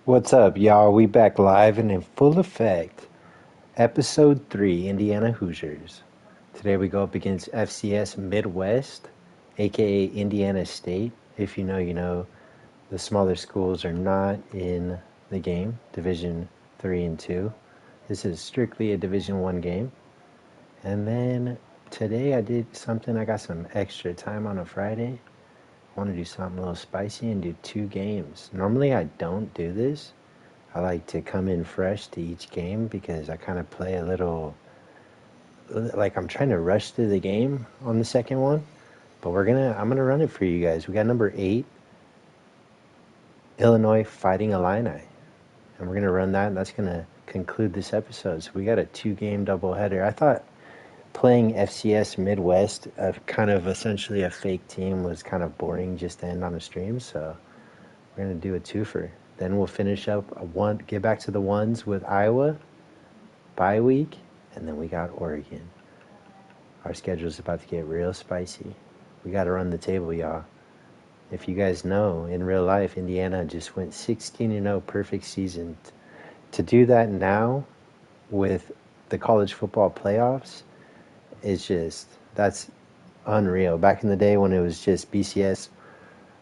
What's up, y'all? We back live and in full effect. Episode 3, Indiana Hoosiers. Today we go up against FCS Midwest, aka Indiana State. If you know, you know. The smaller schools are not in the game, Division 3 and 2. This is strictly a Division 1 game. And then today I did something, I got some extra time on a Friday. I want to do something a little spicy and do 2 games. Normally I don't do this. I like to come in fresh to each game because I kind of play a little like I'm trying to rush through the game on the second one. But I'm gonna run it for you guys. We got number 8, Illinois Fighting Illini. And we're gonna run that, and that's gonna conclude this episode. So we got a 2 game doubleheader. I thought playing FCS Midwest, kind of essentially a fake team, was kind of boring just to end on a stream. So we're gonna do a twofer. Then we'll finish up get back to the ones with Iowa, bye week, and then we got Oregon. Our schedule's about to get real spicy. We got to run the table, y'all. If you guys know, in real life, Indiana just went 16-0 perfect season. To do that now with the college football playoffs is that's unreal. Back in the day when it was just BCS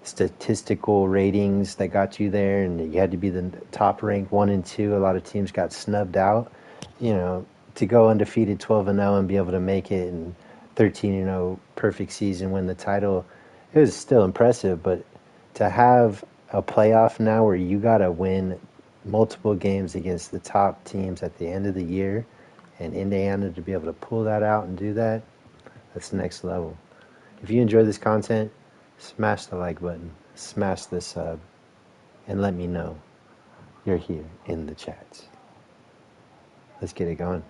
statistical ratings that got you there and you had to be the top ranked 1 and 2, a lot of teams got snubbed out. You know, to go undefeated 12-0 and be able to make it and 13-0 perfect season, win the title, it was still impressive. But to have a playoff now where you got to win multiple games against the top teams at the end of the year, and Indiana to be able to pull that out and do that, that's next level. If you enjoy this content, smash the like button, smash the sub, and let me know you're here in the chats. Let's get it going.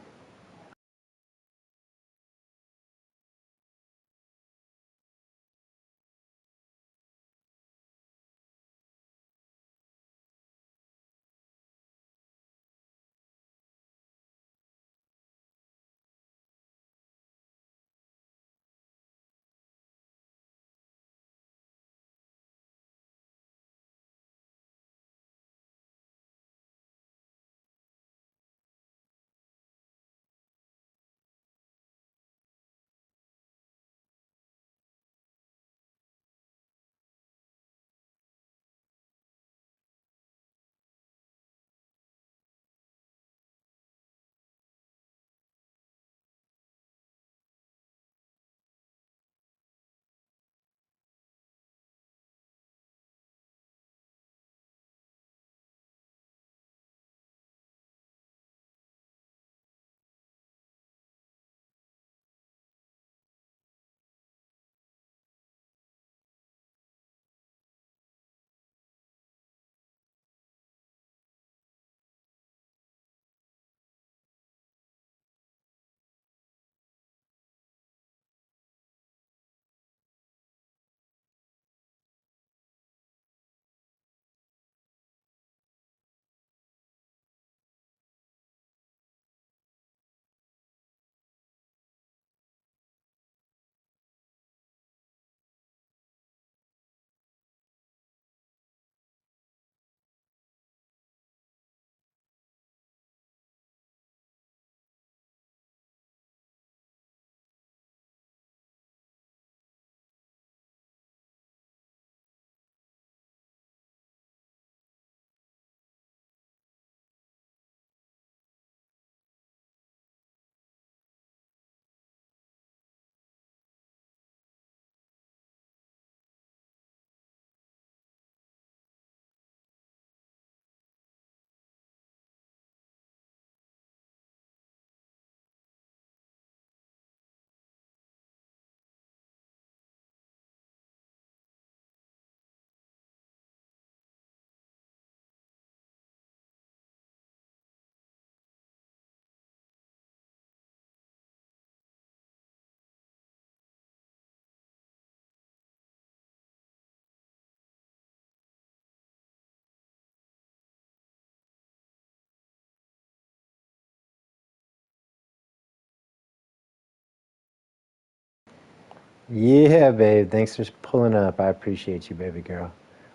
Yeah, babe. Thanks for pulling up. I appreciate you, baby girl.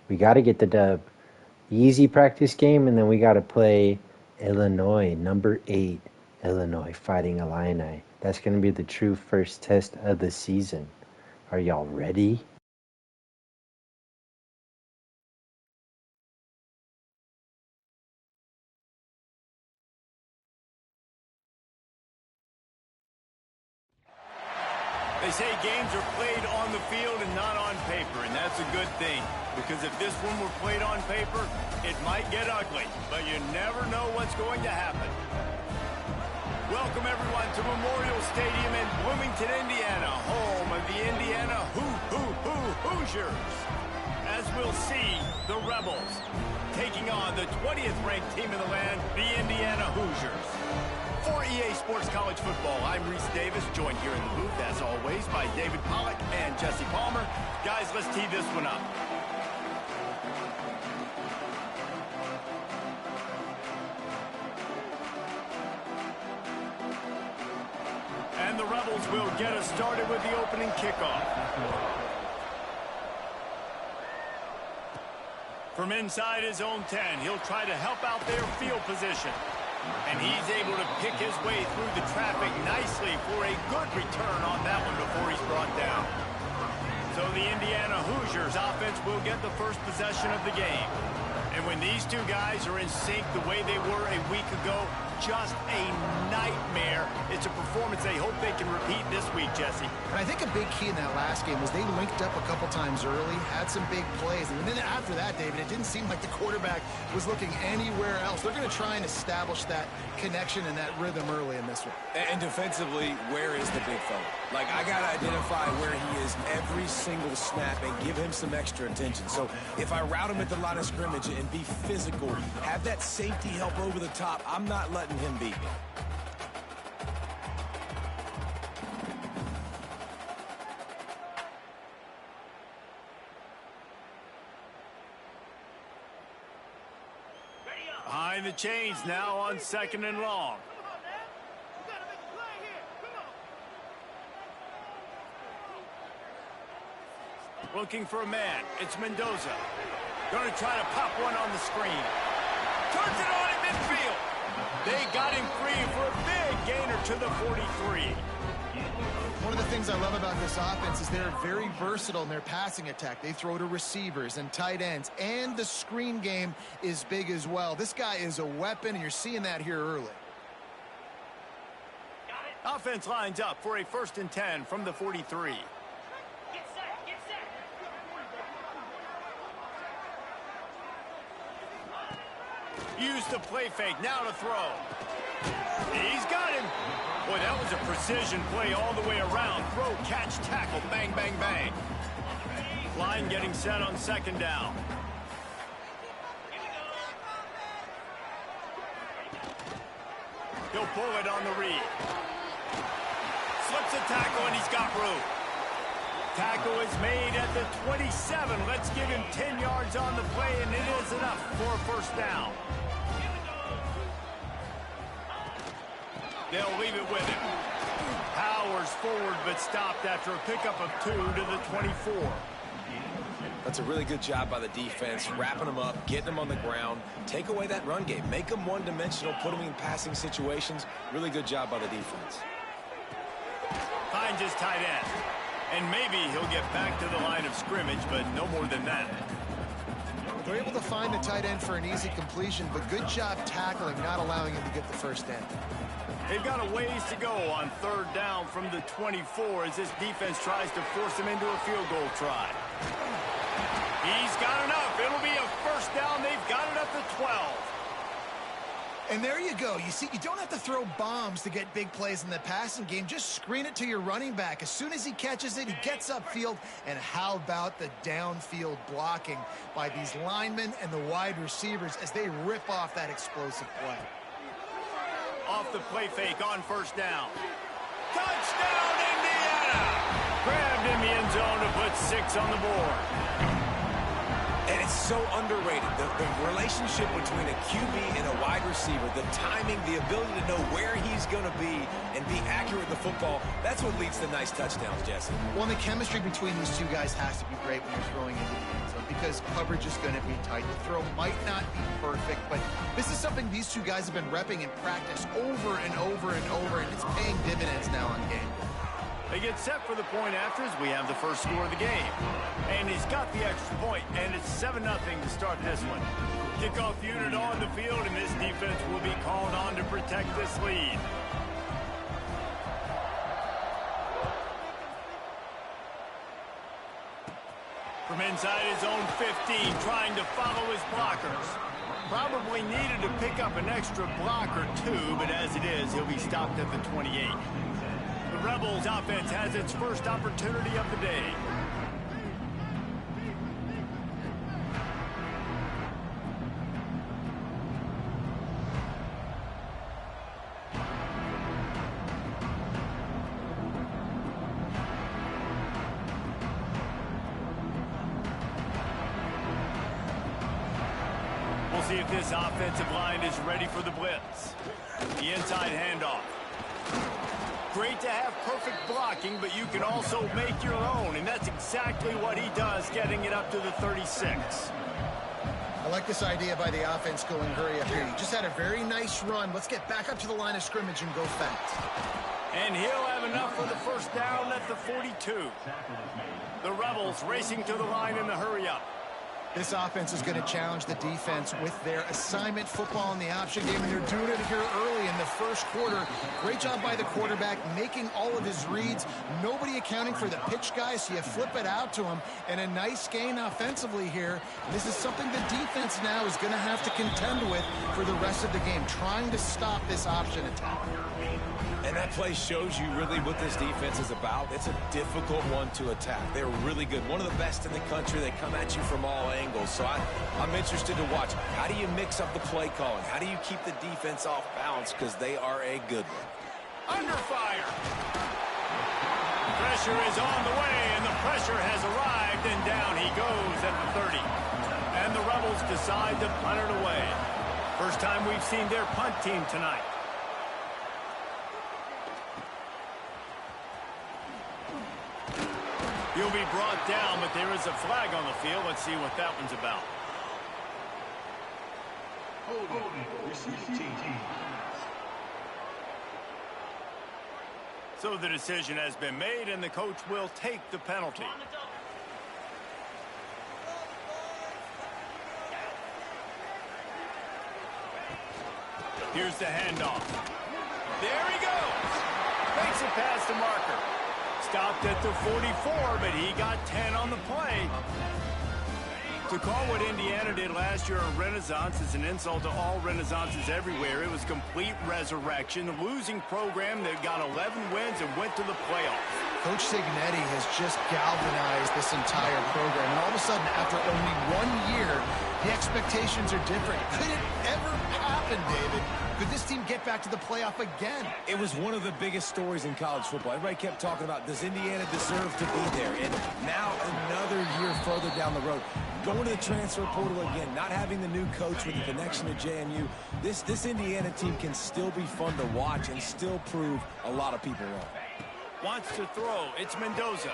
We got to get the dub. Easy practice game, and then we got to play Illinois, number 8, Illinois, Fighting Illini. That's going to be the true first test of the season. Are y'all ready? They say games are played on the field and not on paper, and that's a good thing. Because if this one were played on paper, it might get ugly, but you never know what's going to happen. Welcome, everyone, to Memorial Stadium in Bloomington, Indiana, home of the Indiana Hoosiers. As we'll see, the Rebels taking on the 20th ranked team in the land, the Indiana Hoosiers. For EA Sports College Football, I'm Reese Davis, joined here in the booth, as always, by David Pollack and Jesse Palmer. Guys, let's tee this one up. And the Rebels will get us started with the opening kickoff. From inside his own 10, he'll try to help out their field position. And he's able to pick his way through the traffic nicely for a good return on that one before he's brought down. So the Indiana Hoosiers offense will get the first possession of the game. And when these two guys are in sync the way they were a week ago, just a nightmare. It's a performance they hope they can repeat this week, Jesse. And I think a big key in that last game was they linked up a couple times early, had some big plays. And then after that, David, it didn't seem like the quarterback was looking anywhere else. They're going to try and establish that connection and that rhythm early in this one. And defensively, where is the big fella? Like, I got to identify where he is every single snap and give him some extra attention. So if I route him at the line of scrimmage and be physical, have that safety help over the top, I'm not letting him beat me. Behind the chains now on 2nd and long. Looking for a man. It's Mendoza. Going to try to pop one on the screen. Turns it on in midfield. They got him free for a big gainer to the 43. One of the things I love about this offense is they're very versatile in their passing attack. They throw to receivers and tight ends, and the screen game is big as well. This guy is a weapon, and you're seeing that here early. Offense lines up for a 1st and 10 from the 43. Use the play fake, now to throw. He's got him. Boy, that was a precision play all the way around. Throw, catch, tackle, bang, bang, bang. Line getting set on 2nd down. He'll pull it on the read. Slips a tackle, and he's got room. Tackle is made at the 27. Let's give him 10 yards on the play, and it is enough for a 1st down. They'll leave it with him. Powers forward, but stopped after a pickup of 2 to the 24. That's a really good job by the defense, wrapping them up, getting them on the ground, take away that run game, make them one-dimensional, put them in passing situations. Really good job by the defense. Finds his tight end. And maybe he'll get back to the line of scrimmage, but no more than that. They're able to find the tight end for an easy completion, but good job tackling, not allowing him to get the 1st down. They've got a ways to go on 3rd down from the 24 as this defense tries to force him into a field goal try. He's got enough. It'll be a 1st down. They've got it up to 12. And there you go. You see, you don't have to throw bombs to get big plays in the passing game. Just screen it to your running back. As soon as he catches it, he gets upfield. And how about the downfield blocking by these linemen and the wide receivers as they rip off that explosive play? Off the play fake on 1st down. Touchdown, Indiana! Grabbed in the end zone to put 6 on the board. And it's so underrated. The relationship between a QB and a wide receiver, the timing, the ability to know where he's going to be and be accurate with the football, that's what leads to nice touchdowns, Jesse. Well, and the chemistry between these two guys has to be great when you're throwing into the end zone because coverage is going to be tight. The throw might not be perfect, but this is something these two guys have been repping in practice over and over and over, and it's paying dividends now on game. They get set for the point after as we have the first score of the game. And he's got the extra point, and it's 7-0 to start this one. Kickoff unit on the field, and this defense will be called on to protect this lead. From inside his own 15, trying to follow his blockers. Probably needed to pick up an extra block or two, but as it is, he'll be stopped at the 28. The Rebels offense has its first opportunity of the day. We'll see if this offensive line is ready for the blitz. The inside handoff. Great to have perfect blocking, but you can also make your own, and that's exactly what he does, getting it up to the 36. I like this idea by the offense going hurry up here. You just had a very nice run. Let's get back up to the line of scrimmage and go fast. And he'll have enough for the first down at the 42. The Rebels racing to the line in the hurry up. This offense is going to challenge the defense with their assignment football in the option game, and they're doing it here early in the first quarter. Great job by the quarterback, making all of his reads. Nobody accounting for the pitch guy, so you flip it out to him, and a nice gain offensively here. This is something the defense now is going to have to contend with for the rest of the game, trying to stop this option attack. And that play shows you really what this defense is about. It's a difficult one to attack. They're really good. One of the best in the country. They come at you from all angles. So I'm interested to watch. How do you mix up the play calling? How do you keep the defense off balance? Because they are a good one. Under fire. Pressure is on the way, and the pressure has arrived, and down he goes at the 30. And the Rebels decide to punt it away. First time we've seen their punt team tonight. He'll be brought down, but there is a flag on the field. Let's see what that one's about. So the decision has been made, and the coach will take the penalty. Here's the handoff. There he goes. Makes it past the marker. Stopped at the 44, but he got 10 on the play. To call what Indiana did last year a renaissance is an insult to all renaissances everywhere. It was complete resurrection. The losing program that got 11 wins and went to the playoffs. Coach Signetti has just galvanized this entire program, and all of a sudden, after only 1 year, the expectations are different. Could it ever happen, David? Could this team get back to the playoff again? It was one of the biggest stories in college football. Everybody kept talking about, does Indiana deserve to be there? And now another year further down the road, going to the transfer portal again, not having the new coach with the connection to JMU, this Indiana team can still be fun to watch and still prove a lot of people wrong. Wants to throw. It's Mendoza.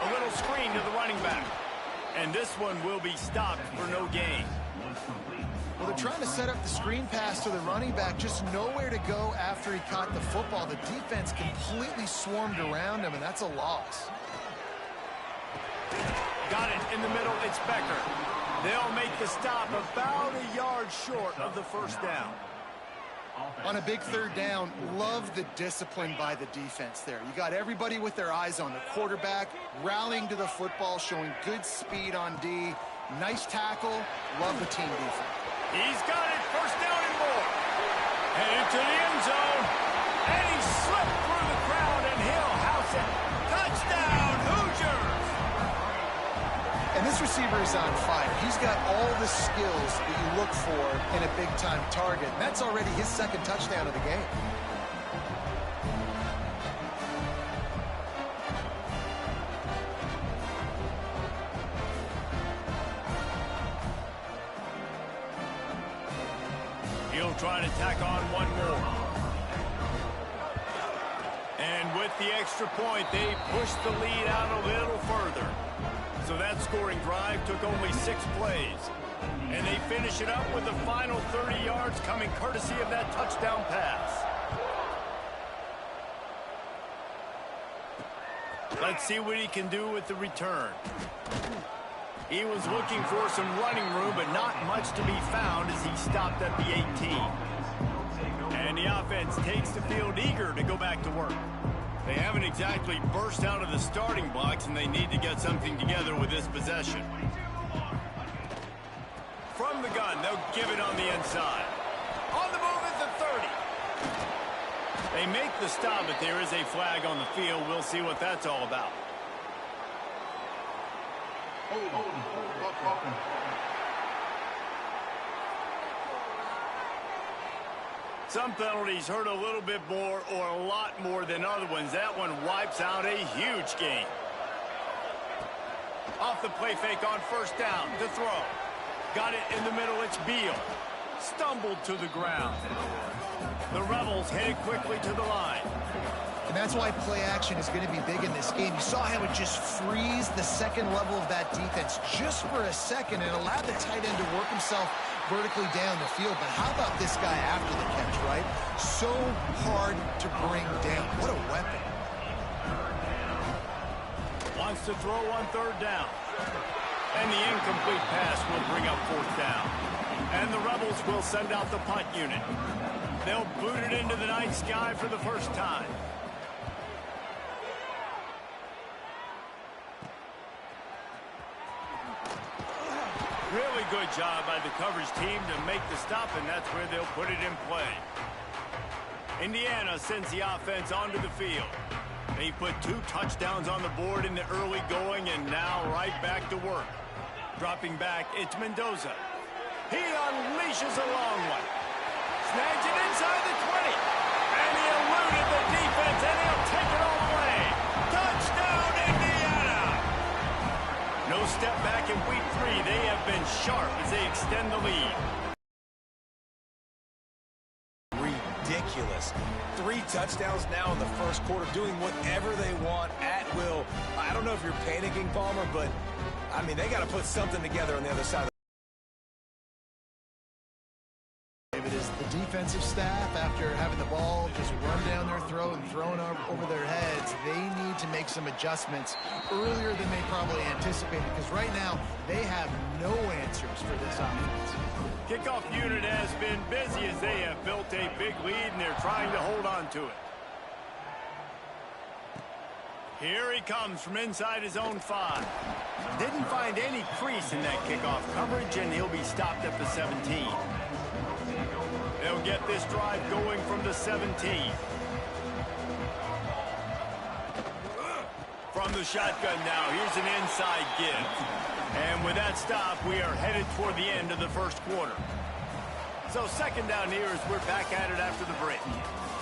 A little screen to the running back. And this one will be stopped for no gain. Well, they're trying to set up the screen pass to the running back, just nowhere to go after he caught the football. The defense completely swarmed around him, and that's a loss. Got it in the middle. It's Becker. They'll make the stop about a yard short of the first down. On a big third down, love the discipline by the defense there. You got everybody with their eyes on the quarterback, rallying to the football, showing good speed on D. Nice tackle. Love the team defense. He's got it. First down and more. Headed to the end zone. And he slipped through the crowd, and he'll house it. Touchdown, Hoosiers! And this receiver is on fire. He's got all the skills that you look for in a big-time target. And that's already his second touchdown of the game. trying to tack on one more. And with the extra point, they pushed the lead out a little further. So that scoring drive took only 6 plays. And they finish it up with the final 30 yards coming courtesy of that touchdown pass. Let's see what he can do with the return. He was looking for some running room, but not much to be found as he stopped at the 18. And the offense takes the field eager to go back to work. They haven't exactly burst out of the starting blocks, and they need to get something together with this possession. From the gun, they'll give it on the inside. On the move at the 30. They make the stop, but there is a flag on the field. We'll see what that's all about. Some penalties hurt a little bit more or a lot more than other ones. That one wipes out a huge game. Off the play fake on first down. The throw. Got it in the middle. It's Beal. Stumbled to the ground. The Rebels headed quickly to the line. And that's why play action is going to be big in this game. You saw how it just frees the second level of that defense just for a second and allowed the tight end to work himself vertically down the field. But how about this guy after the catch, right? So hard to bring down. What a weapon. Wants to throw on third down. And the incomplete pass will bring up fourth down. And the Rebels will send out the punt unit. They'll boot it into the night sky for the first time. Really good job by the coverage team to make the stop, and that's where they'll put it in play. Indiana sends the offense onto the field. They put 2 touchdowns on the board in the early going, and now right back to work. Dropping back, it's Mendoza. He unleashes a long one. Snags it inside the 20. And he eluded the defense, and he'll take it all the way. Touchdown, Indiana! No step back in week 3. They have been sharp as they extend the lead. Ridiculous. 3 touchdowns now in the first quarter, doing whatever they want at will. I don't know if you're panicking, Palmer, but, I mean, they got to put something together on the other side. It is the defensive staff, after having the ball just run down their throat and thrown over their heads, they need to make some adjustments earlier than they probably anticipated, because right now they have no answers for this offense. Kickoff unit has been busy as they have built a big lead, and they're trying to hold on to it. Here he comes from inside his own 5. Didn't find any crease in that kickoff coverage, and he'll be stopped at the 17. They'll get this drive going from the 17. From the shotgun now, here's an inside give. And with that stop, we are headed toward the end of the first quarter. So second down here as we're back at it after the break.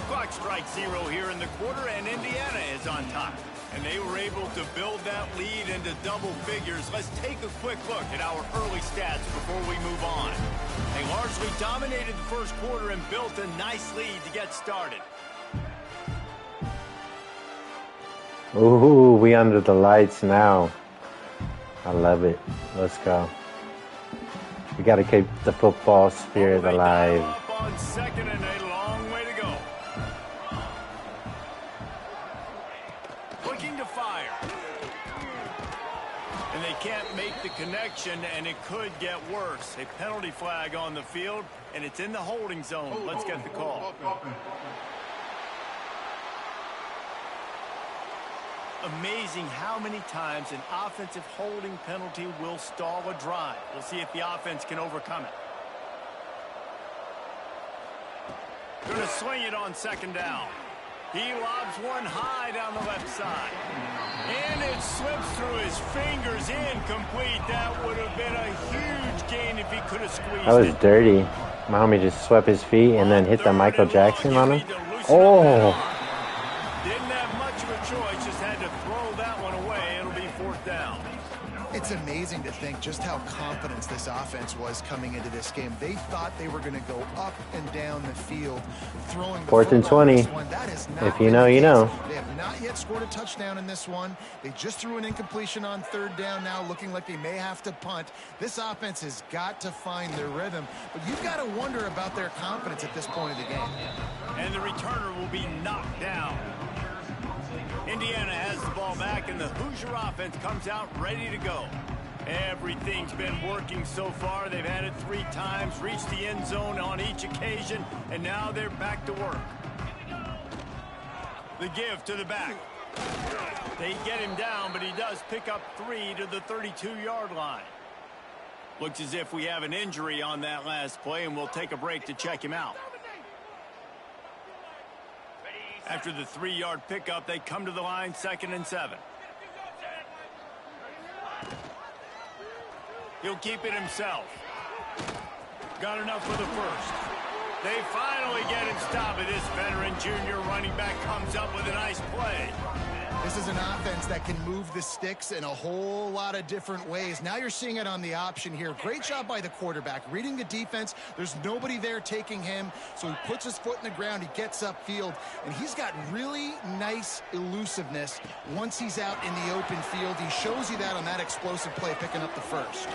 Clock strikes 0 here in the quarter, and Indiana is on top. And they were able to build that lead into double figures. Let's take a quick look at our early stats before we move on. They largely dominated the first quarter and built a nice lead to get started. Ooh, we under the lights now. I love it. Let's go. We got to keep the football spirit alive. Up on second and a long way to go. Looking to fire. And they can't make the connection, and it could get worse. A penalty flag on the field, and it's in the holding zone. Let's get the call. Amazing how many times an offensive holding penalty will stall a drive. We'll see if the offense can overcome it. Going to swing it on second down. He lobs one high down the left side. And it slips through his fingers, incomplete. That would have been a huge gain if he could have squeezed it. That was dirty. My homie just swept his feet and then hit the Michael Jackson on him. Oh! Didn't have much of a choice, just had to throw that one away. It'll be fourth down. It's amazing to think just how confident this offense was coming into this game. They thought they were going to go up and down the field, throwing the 4th and 20. That is not if you know, you know. They have not yet scored a touchdown in this one. They just threw an incompletion on 3rd down now, looking like they may have to punt. This offense has got to find their rhythm, but you've got to wonder about their confidence at this point of the game. And the returner will be knocked down. Indiana has the ball back, and the Hoosier offense comes out ready to go. Everything's been working so far. They've had it 3 times, reached the end zone on each occasion, and now they're back to work. The give to the back. They get him down, but he does pick up 3 to the 32-yard line. Looks as if we have an injury on that last play, and we'll take a break to check him out. After the 3-yard pickup, they come to the line, 2nd and 7. He'll keep it himself. Got enough for the first. They finally get him stopped, and this veteran junior running back comes up with a nice play. This is an offense that can move the sticks in a whole lot of different ways. Now you're seeing it on the option here. Great job by the quarterback. Reading the defense, there's nobody there taking him, so he puts his foot in the ground, he gets upfield, and he's got really nice elusiveness once he's out in the open field. He shows you that on that explosive play, picking up the first.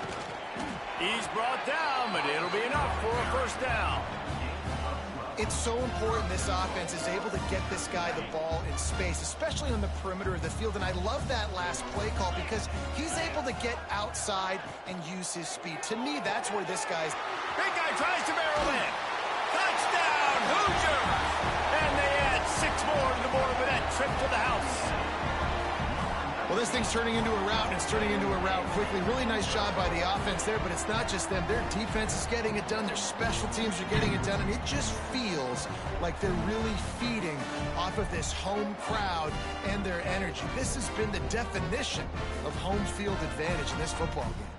He's brought down, but it'll be enough for a first down. It's so important this offense is able to get this guy the ball in space, especially on the perimeter of the field. And I love that last play call because he's able to get outside and use his speed. To me, that's where this guy's... Big guy tries to barrel in. Touchdown, Hoosiers! And they add 6 more to the board with that trip to the house. Well, this thing's turning into a rout, and it's turning into a rout quickly. Really nice job by the offense there, but it's not just them. Their defense is getting it done. Their special teams are getting it done, and it just feels like they're really feeding off of this home crowd and their energy. This has been the definition of home field advantage in this football game.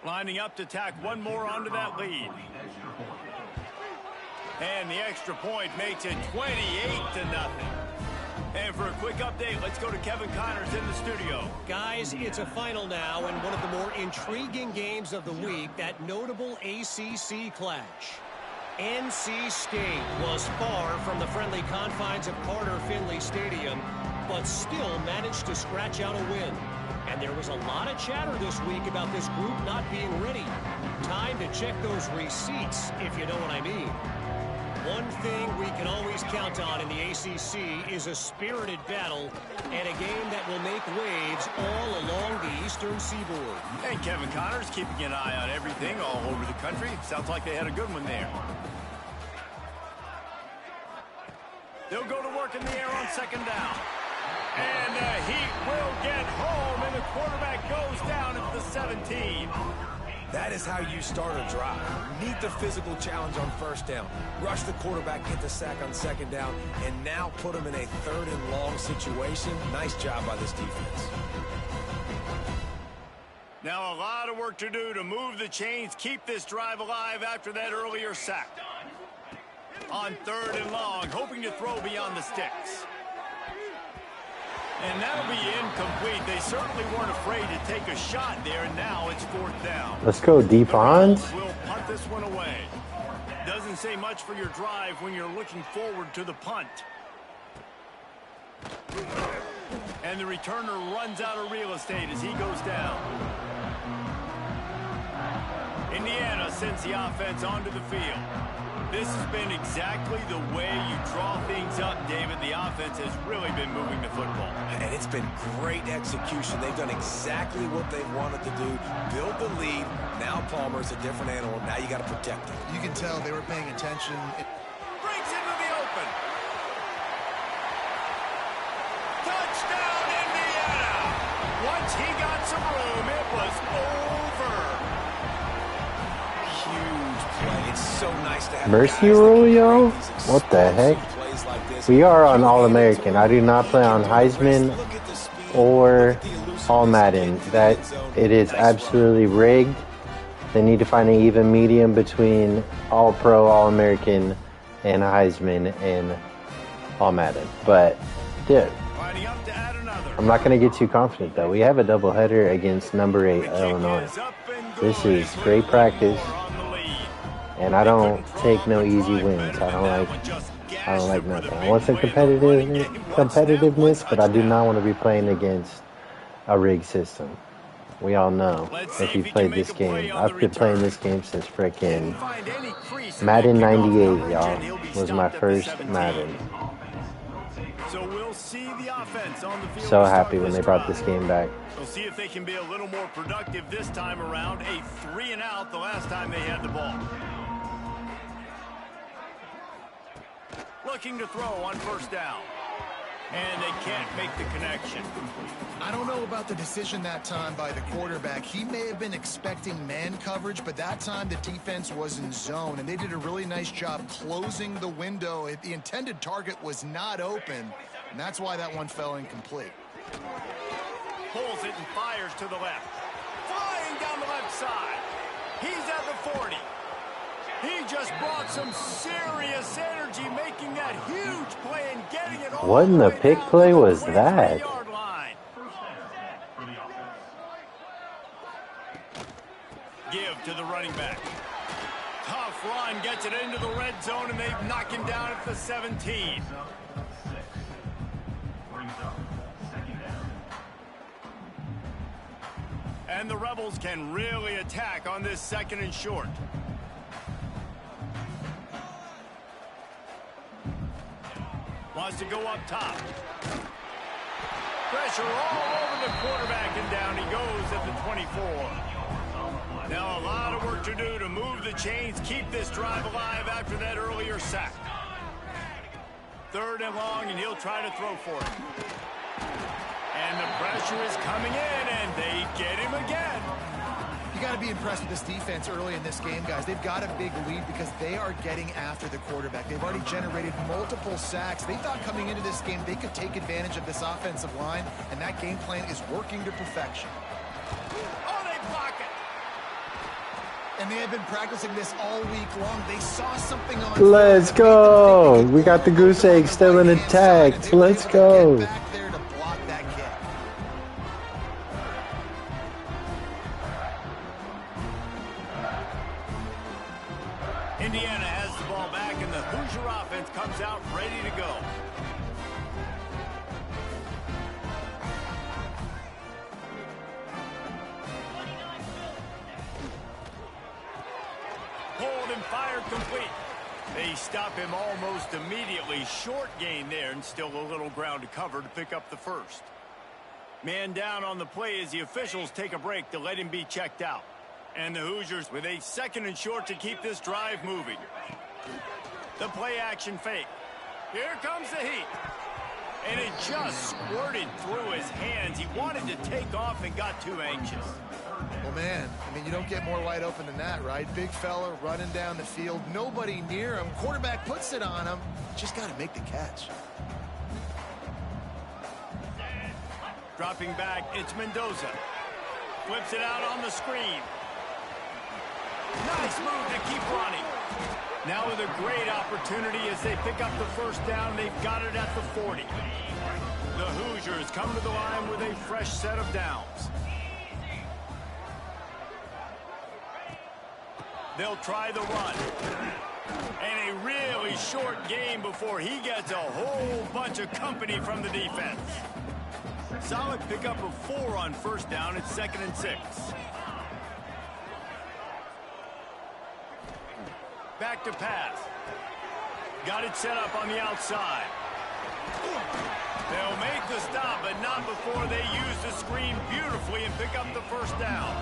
Lining up to tack one more onto that lead. And the extra point makes it 28-0. And for a quick update, let's go to Kevin Connors in the studio. Guys, it's a final now, and one of the more intriguing games of the week, that notable ACC clash. NC State was far from the friendly confines of Carter Finley Stadium, but still managed to scratch out a win. And there was a lot of chatter this week about this group not being ready. Time to check those receipts, if you know what I mean. One thing we can always count on in the ACC is a spirited battle and a game that will make waves all along the Eastern Seaboard. And Kevin Connors keeping an eye on everything all over the country. Sounds like they had a good one there. They'll go to work in the air on 2nd down. And the Heat will get home, and the quarterback goes down at the 17. That is how you start a drive. Meet the physical challenge on 1st down. Rush the quarterback, get the sack on 2nd down, and now put him in a 3rd and long situation. Nice job by this defense. Now a lot of work to do to move the chains, keep this drive alive after that earlier sack. On 3rd and long, hoping to throw beyond the sticks. And that'll be incomplete. They certainly weren't afraid to take a shot there, and now it's 4th down. Let's go, deep ons. We'll punt this one away. Doesn't say much for your drive when you're looking forward to the punt. And the returner runs out of real estate as he goes down. Indiana sends the offense onto the field. This has been exactly the way you draw things up, David. The offense has really been moving the football. And it's been great execution. They've done exactly what they've wanted to do. Build the lead. Now Palmer's a different animal. Now you got to protect him. You can tell they were paying attention. Breaks into the open. Touchdown, Indiana! Once he got some room, it was over. Huge play. It's so nice to have Mercy rule, yo? What the heck? Plays offense like this. We are on All-American. I do not play on Heisman or All Madden. That it is absolutely rigged. They need to find an even medium between All-Pro, All-American, and Heisman and All Madden. But, dude, I'm not going to get too confident, though. We have a doubleheader against number 8, Illinois. This is great practice, and I don't take no easy wins. I don't like nothing. I want some competitiveness, but I do not want to be playing against a rigged system. We all know if you played this game. I've been playing this game since frickin' Madden 98, y'all. Was my first Madden. So happy when they brought this game back. We'll see if they can be a little more productive this time around. A 3-and-out the last time they had the ball. Looking to throw on first down. And they can't make the connection. I don't know about the decision that time by the quarterback. He may have been expecting man coverage, but that time the defense was in zone, and they did a really nice job closing the window. The intended target was not open, and that's why that one fell incomplete. Pulls it and fires to the left. Flying down the left side. He's at the 40. He just brought some serious energy, making that huge play and getting it all. What in the pick play was that? Give to the running back. Tough run, gets it into the red zone, and they've knocked him down at the 17. And the Rebels can really attack on this 2nd and short. Wants to go up top. Pressure all over the quarterback, and down he goes at the 24. Now a lot of work to do to move the chains, keep this drive alive after that earlier sack. 3rd and long, and he'll try to throw for it. And the pressure is coming in, and they get him again. You got to be impressed with this defense early in this game, guys. They've got a big lead because they are getting after the quarterback. They've already generated multiple sacks. They thought coming into this game they could take advantage of this offensive line, and that game plan is working to perfection. Oh, they block it. And they have been practicing this all week long. They saw something on. Let's go. We got the goose egg still intact. Let's go. Indiana has the ball back, and the Hoosier offense comes out ready to go. Pulled and fired complete. They stop him almost immediately. Short gain there, and still a little ground to cover to pick up the 1st. Man down on the play as the officials take a break to let him be checked out. And the Hoosiers with a 2nd and short to keep this drive moving. The play action fake. Here comes the heat. And it just squirted through his hands. He wanted to take off and got too anxious. Well, man, I mean, you don't get more wide open than that, right? Big fella running down the field. Nobody near him. Quarterback puts it on him. Just got to make the catch. Dropping back, it's Mendoza. Flips it out on the screen. Nice move to keep running. Now with a great opportunity as they pick up the 1st down. They've got it at the 40. The Hoosiers come to the line with a fresh set of downs. They'll try the run. And a really short game before he gets a whole bunch of company from the defense. Solid pickup of 4 on 1st down. It's 2nd and 6. Back to pass. Got it set up on the outside. They'll make the stop, but not before they use the screen beautifully and pick up the 1st down.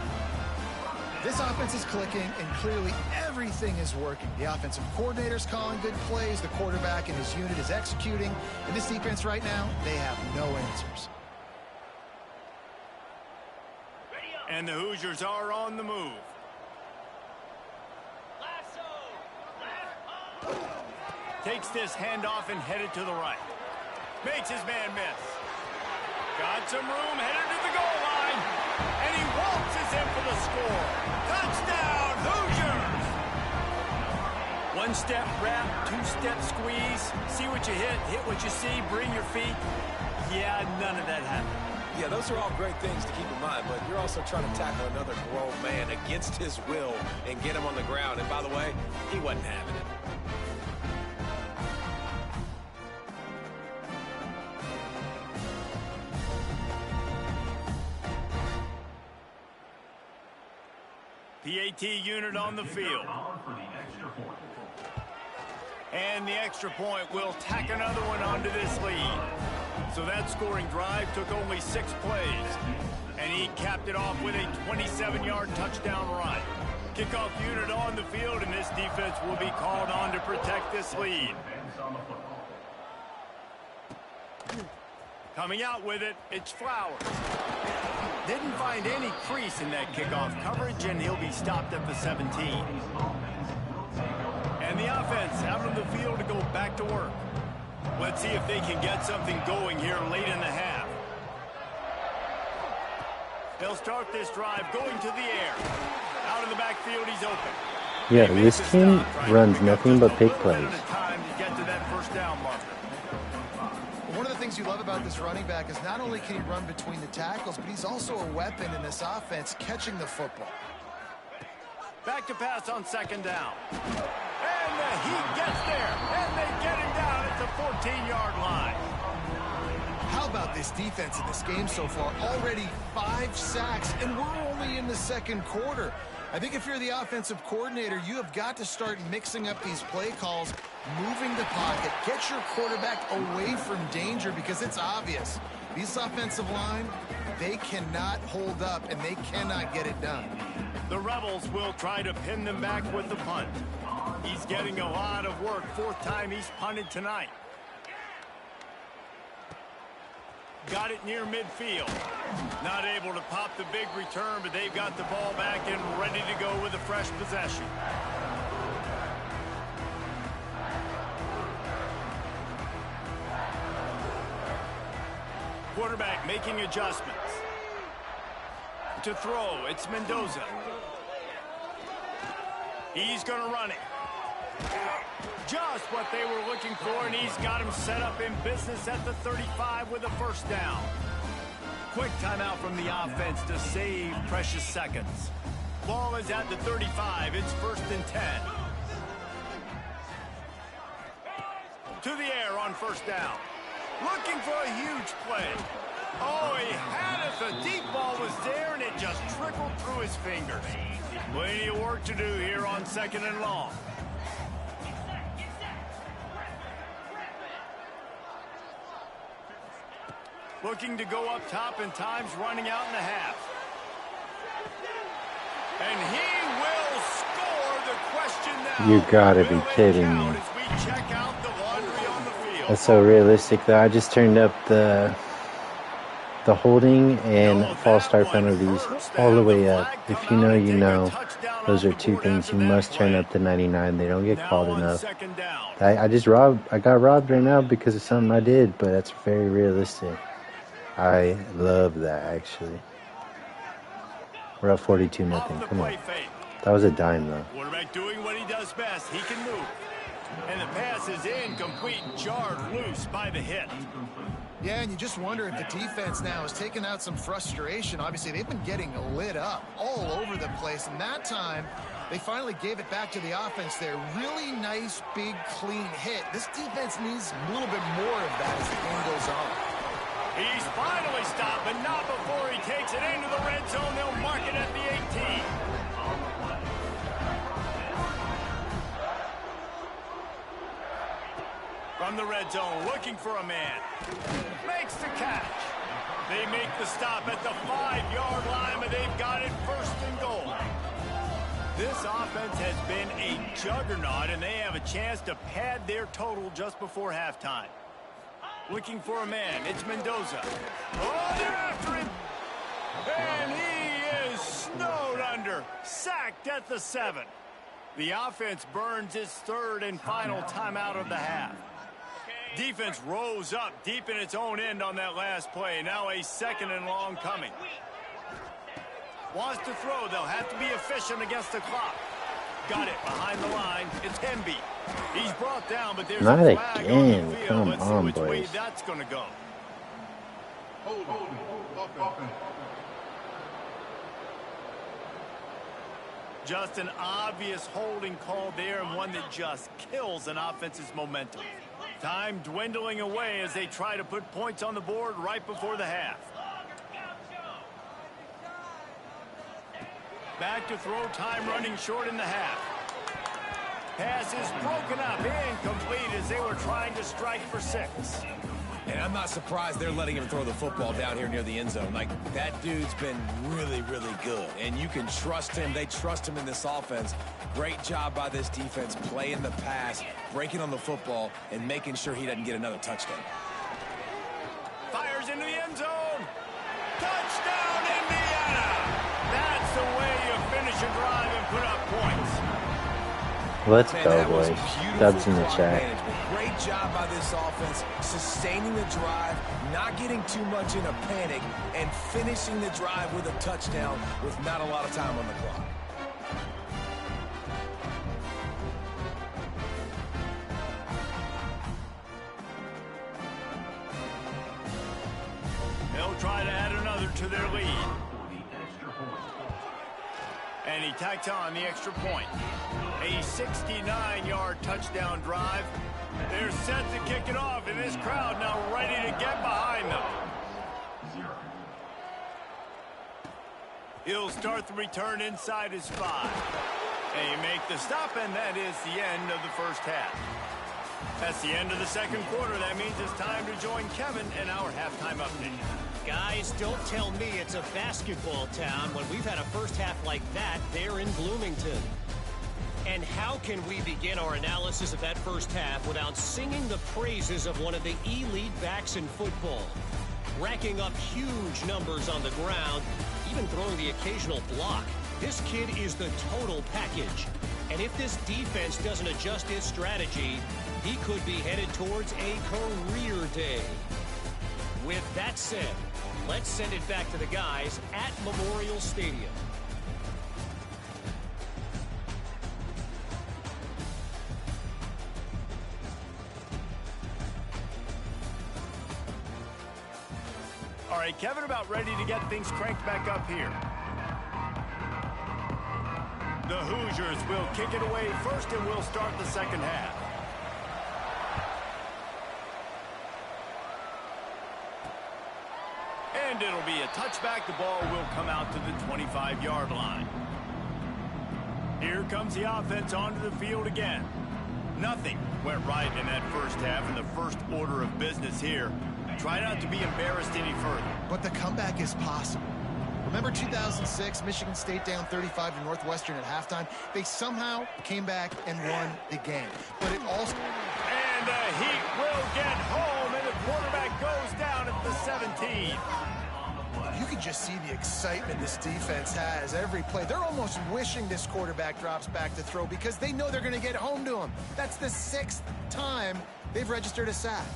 This offense is clicking, and clearly everything is working. The offensive coordinator's calling good plays. The quarterback and his unit is executing. And this defense right now, they have no answers. And the Hoosiers are on the move. Takes this handoff and headed to the right. Makes his man miss. Got some room, headed to the goal line. And he waltzes in for the score. Touchdown, Hoosiers! One-step wrap, two-step squeeze. See what you hit what you see, bring your feet. Yeah, none of that happened. Yeah, those are all great things to keep in mind, but you're also trying to tackle another grown man against his will and get him on the ground. And by the way, he wasn't having it. PAT unit on the field. And the extra point will tack another one onto this lead. So that scoring drive took only 6 plays. And he capped it off with a 27-yard touchdown run. Kickoff unit on the field, and this defense will be called on to protect this lead. Coming out with it, it's Flowers. Didn't find any crease in that kickoff coverage, and he'll be stopped at the 17. And the offense out on the field to go back to work. Let's see if they can get something going here late in the half. They'll start this drive going to the air. Out in the backfield, he's open. Yeah, this team runs nothing but big plays. Time to get to that first down marker. One of the things you love about this running back is not only can he run between the tackles, but he's also a weapon in this offense catching the football. Back to pass on second down. And he gets there, and they get him down at the 14-yard line. How about this defense in this game so far? Already 5 sacks, and we're only in the second quarter. I think if you're the offensive coordinator, you have got to start mixing up these play calls, moving the pocket, get your quarterback away from danger, because it's obvious. These offensive line, they cannot hold up, and they cannot get it done. The Rebels will try to pin them back with the punt. He's getting a lot of work. 4th time he's punted tonight. Got it near midfield. Not able to pop the big return, but they've got the ball back and ready to go with a fresh possession. Quarterback making adjustments. To throw, it's Mendoza. He's going to run it. Just what they were looking for, and he's got him set up in business at the 35 with a first down. Quick timeout from the offense to save precious seconds. Ball is at the 35. It's 1st and 10. To the air on first down. Looking for a huge play. Oh, he had it. The deep ball was there, and it just trickled through his fingers. Plenty of work to do here on 2nd and long. Looking to go up top, and time's running out in the half. And he will score. The question now. You gotta be kidding me. As we check out the laundry on the field. That's so realistic, though. I just turned up the holding and false start penalties all the way up. If you know, you know. Those are 2 things you must turn up to 99. They don't get called enough. I got robbed right now because of something I did, but that's very realistic. I love that, actually. We're up 42-0. Come on. That was a dime, though. Quarterback doing what he does best. He can move. And the pass is incomplete, jarred loose by the hit. Yeah, and you just wonder if the defense now has taken out some frustration. Obviously, they've been getting lit up all over the place. And that time, they finally gave it back to the offense there. Really nice, big, clean hit. This defense needs a little bit more of that as the game goes on. He's finally stopped, but not before he takes it into the red zone. They'll mark it at the 18. From the red zone, looking for a man. Makes the catch. They make the stop at the 5-yard line, but they've got it 1st and goal. This offense has been a juggernaut, and they have a chance to pad their total just before halftime. Looking for a man. It's Mendoza. Oh, they're after him. And he is snowed under. Sacked at the 7. The offense burns its third and final timeout of the half. Defense rose up deep in its own end on that last play. Now a 2nd and long coming. Wants to throw. They'll have to be efficient against the clock. Got it behind the line. It's Hemby. He's brought down, but there's Not a flag again. on the field. Come Let's see on, which way boys. that's going to go. Just an obvious holding call there, and one that just kills an offense's momentum. Time dwindling away as they try to put points on the board right before the half. Back to throw, time running short in the half. Pass is broken up, incomplete as they were trying to strike for 6. And I'm not surprised they're letting him throw the football down here near the end zone. Like, that dude's been really, really good. And you can trust him. They trust him in this offense. Great job by this defense playing the pass, breaking on the football, and making sure he doesn't get another touchdown. Fires into the end zone. Touchdown, Indiana! That's the way you finish a drive and put up points. Let's Man, go, that was boys. beautiful Dubs in the clock chat. management. Great job by this offense, sustaining the drive, not getting too much in a panic, and finishing the drive with a touchdown with not a lot of time on the clock. They'll try to add another to their lead. And he tacked on the extra point. A 69-yard touchdown drive. They're set to kick it off, and this crowd now ready to get behind them. He'll start the return inside his 5. They make the stop, and that is the end of the first half. That's the end of the second quarter. That means it's time to join Kevin in our halftime update. Guys, don't tell me it's a basketball town when we've had a first half like that there in Bloomington. And how can we begin our analysis of that first half without singing the praises of one of the elite backs in football? Racking up huge numbers on the ground, even throwing the occasional block. This kid is the total package. And if this defense doesn't adjust its strategy, he could be headed towards a career day. With that said, let's send it back to the guys at Memorial Stadium. All right, Kevin, about ready to get things cranked back up here. The Hoosiers will kick it away first, and we'll start the second half. And it'll be a touchback. The ball will come out to the 25-yard line. Here comes the offense onto the field again. Nothing went right in that first half, and the first order of business here. Try not to be embarrassed any further. But the comeback is possible. Remember 2006, Michigan State down 35 to Northwestern at halftime? They somehow came back and won the game. But it also... And the Heat will get home, and the quarterback goes down at the 17. You can just see the excitement this defense has every play. They're almost wishing this quarterback drops back to throw because they know they're going to get home to him. That's the 6th time they've registered a sack.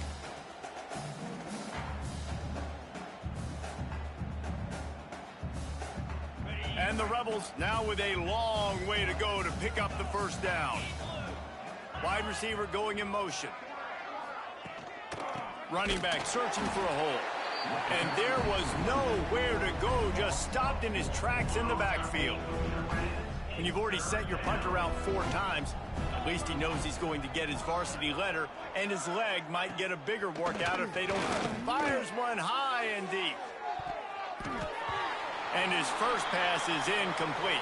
And the Rebels now with a long way to go to pick up the first down. Wide receiver going in motion. Running back searching for a hole. And there was nowhere to go, just stopped in his tracks in the backfield. When you've already sent your punter out 4 times, at least he knows he's going to get his varsity letter, and his leg might get a bigger workout if they don't. Fires one high and deep. And his first pass is incomplete.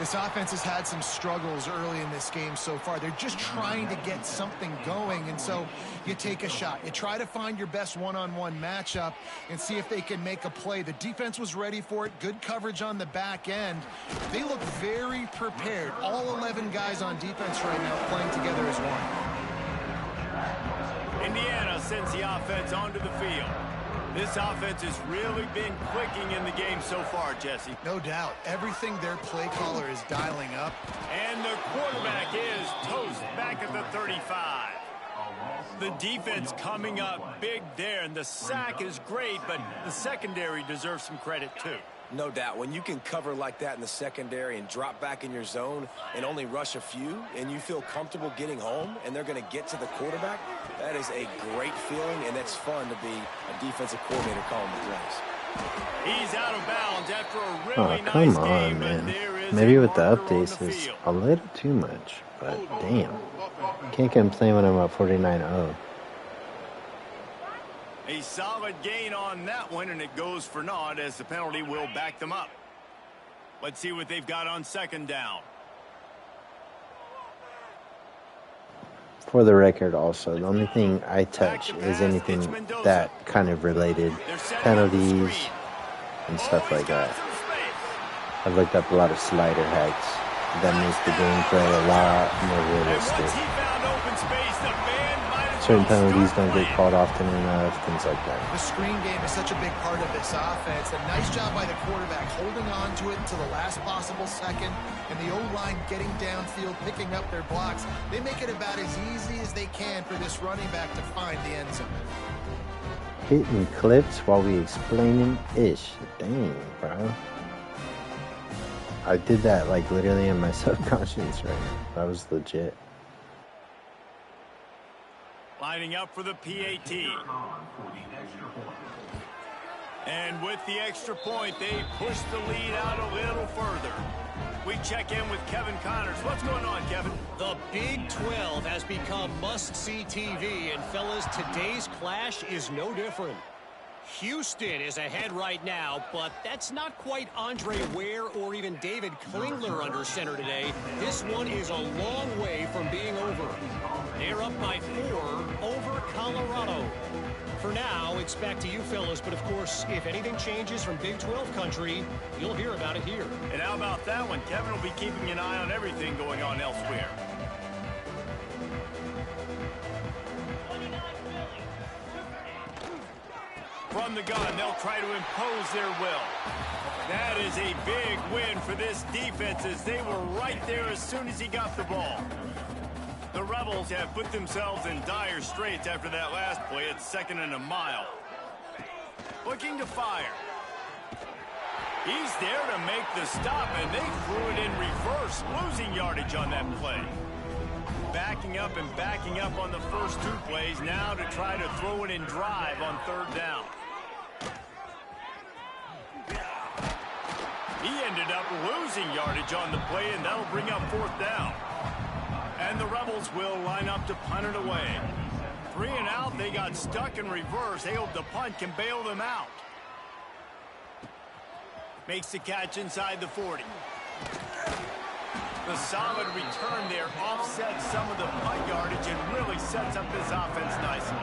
This offense has had some struggles early in this game so far. They're just trying to get something going, and so you take a shot. You try to find your best one-on-one matchup and see if they can make a play. The defense was ready for it. Good coverage on the back end. They look very prepared. All 11 guys on defense right now playing together as one. Indiana sends the offense onto the field. This offense has really been clicking in the game so far, Jesse. No doubt. Everything their play caller is dialing up. And the quarterback is toast back at the 35. The defense coming up big there, and the sack is great, but the secondary deserves some credit too. No doubt. When you can cover like that in the secondary and drop back in your zone and only rush a few, and you feel comfortable getting home, and they're going to get to the quarterback, that is a great feeling, and it's fun to be a defensive coordinator calling the plays. He's out of bounds after a really nice come game, on, man. there is Maybe a with the marker on updates the it's field. a little too much, but damn. Can't complain when I'm up 49-0. A solid gain on that one, and it goes for naught as the penalty will back them up. Let's see what they've got on second down. For the record also, the only thing I touch is anything that kind of related, penalties and stuff like that. I've looked up a lot of slider hacks that makes the gameplay a lot more realistic. Certain penalties don't get called often enough, things like that. The screen game is such a big part of this offense. A nice job by the quarterback holding on to it until the last possible second, and the O-line getting downfield, picking up their blocks. They make it about as easy as they can for this running back to find the end zone. Hitting clips while we explaining ish. Dang, bro. I did that like literally in my subconscious right now. That was legit. Lining up for the PAT. And with the extra point, they push the lead out a little further. We check in with Kevin Connors. What's going on, Kevin? The Big 12 has become must-see TV, and fellas, today's clash is no different. Houston is ahead right now, but that's not quite Andre Ware or even David Klingler under center today. This one is a long way from being over. They're up by 4 over Colorado. For now, it's back to you fellas, but of course, if anything changes from Big 12 country, you'll hear about it here. And how about that one? Kevin will be keeping an eye on everything going on elsewhere. From the gun, they'll try to impose their will. That is a big win for this defense as they were right there as soon as he got the ball. The Rebels have put themselves in dire straits after that last play at 2nd and a mile. Looking to fire. He's there to make the stop, and they threw it in reverse, losing yardage on that play. Backing up and backing up on the first 2 plays, now to try to throw it in drive on 3rd down. He ended up losing yardage on the play, and that'll bring up 4th down. And the Rebels will line up to punt it away. 3 and out, they got stuck in reverse. They hope the punt can bail them out. Makes the catch inside the 40. The solid return there offsets some of the punt yardage and really sets up this offense nicely.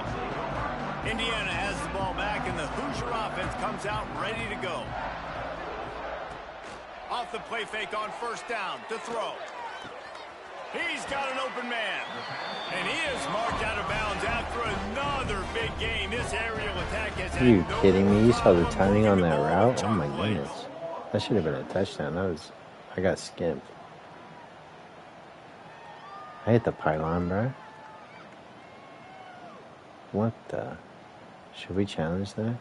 Indiana has the ball back, and the Hoosier offense comes out ready to go. Off the play fake on 1st down to throw. He's got an open man. And he is marked out of bounds after another big gain. This aerial attack has had Are you no kidding me? You saw the problem timing on moving that the ball route? with Oh my chunk plays. goodness. That should have been a touchdown. I got skimped. I hit the pylon, bro. What the? Should we challenge that?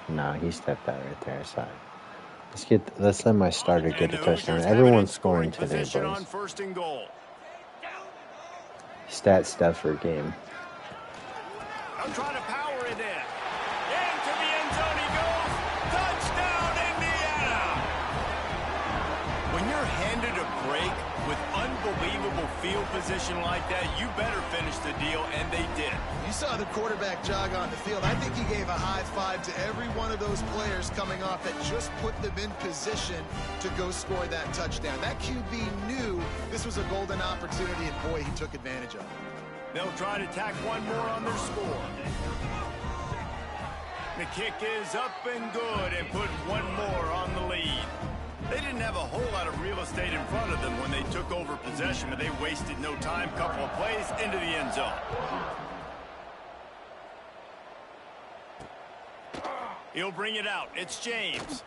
No, he stepped out right there. Sorry. Let's let my starter get a touchdown. Everyone's scoring today, Position boys. on 1st and goal. Stat stuff for game. I'm trying to power it in. Into the end zone he goes. Touchdown, Indiana! When you're handed a break with unbelievable field position like that, you better finish the deal, and they did. You saw the quarterback jog on the field. I think he gave a high five to every one of those players coming off that just put them in position to go score that touchdown. That QB knew this was a golden opportunity, and boy, he took advantage of it. They'll try to tack one more on their score. The kick is up and good and put one more on the lead. They didn't have a whole lot of real estate in front of them when they took over possession, but they wasted no time. Couple of plays into the end zone. He'll bring it out. It's James.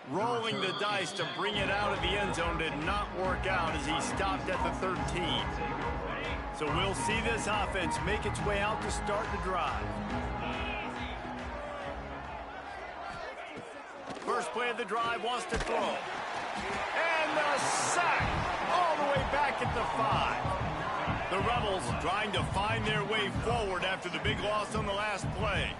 Rolling the dice to bring it out of the end zone did not work out as he stopped at the 13. So we'll see this offense make its way out to start the drive. First play of the drive wants to throw. And the sack all the way back at the 5. The Rebels trying to find their way forward after the big loss on the last play.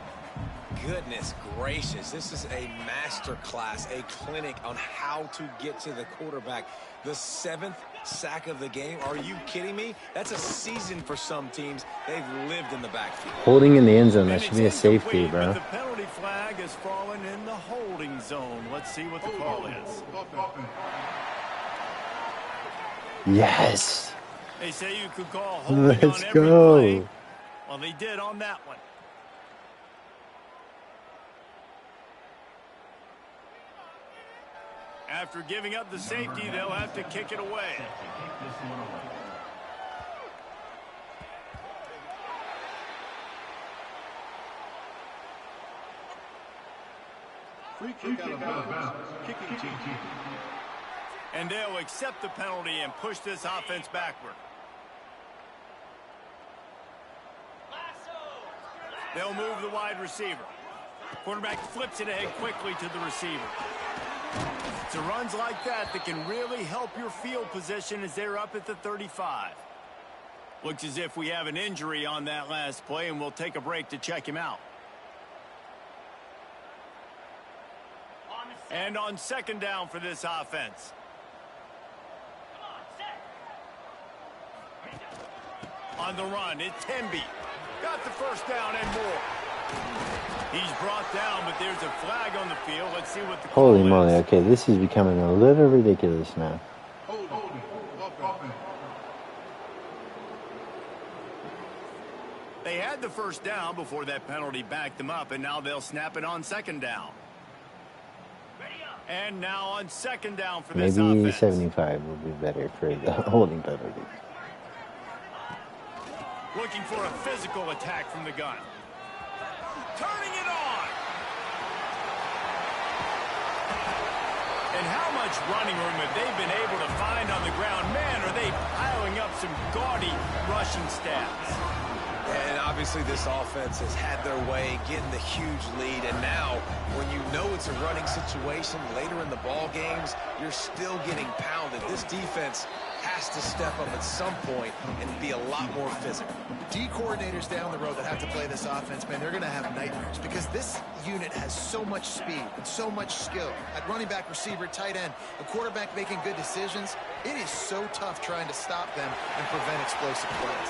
Goodness gracious, this is a master class, a clinic on how to get to the quarterback. The 7th sack of the game. Are you kidding me? That's a season for some teams. They've lived in the backfield. Holding in the end zone, that should be a safety, bro. The penalty flag has fallen in the holding zone. Let's see what the call is. Yes. They say you could call holding Let's on every go. play. Well, they did on that one. After giving up the safety, they'll have to kick it away. Free kick out of bounds. Kicking team. And they'll accept the penalty and push this offense backward. They'll move the wide receiver. Quarterback flips it ahead quickly to the receiver. It's runs like that can really help your field position as they're up at the 35. Looks as if we have an injury on that last play, and we'll take a break to check him out. And on second down for this offense. On the run, it's Temby. Got the first down and more. He's brought down, but there's a flag on the field. Let's see what the call Holy is. moly. Okay, this is becoming a little ridiculous now. They had the first down before that penalty backed them up, and now they'll snap it on second down. And now on second down for this Maybe offense. 75 would be better for the holding penalty. Looking for a physical attack from the gun. Turning it on. And how much running room have they been able to find on the ground? Man, are they piling up some gaudy rushing stats. And obviously this offense has had their way, getting the huge lead. And now, when you know it's a running situation later in the ball games, you're still getting pounded. This defense has to step up at some point and be a lot more physical. D coordinators down the road that have to play this offense, man, they're going to have nightmares because this unit has so much speed and so much skill. At running back, receiver, tight end, the quarterback making good decisions, it is so tough trying to stop them and prevent explosive plays.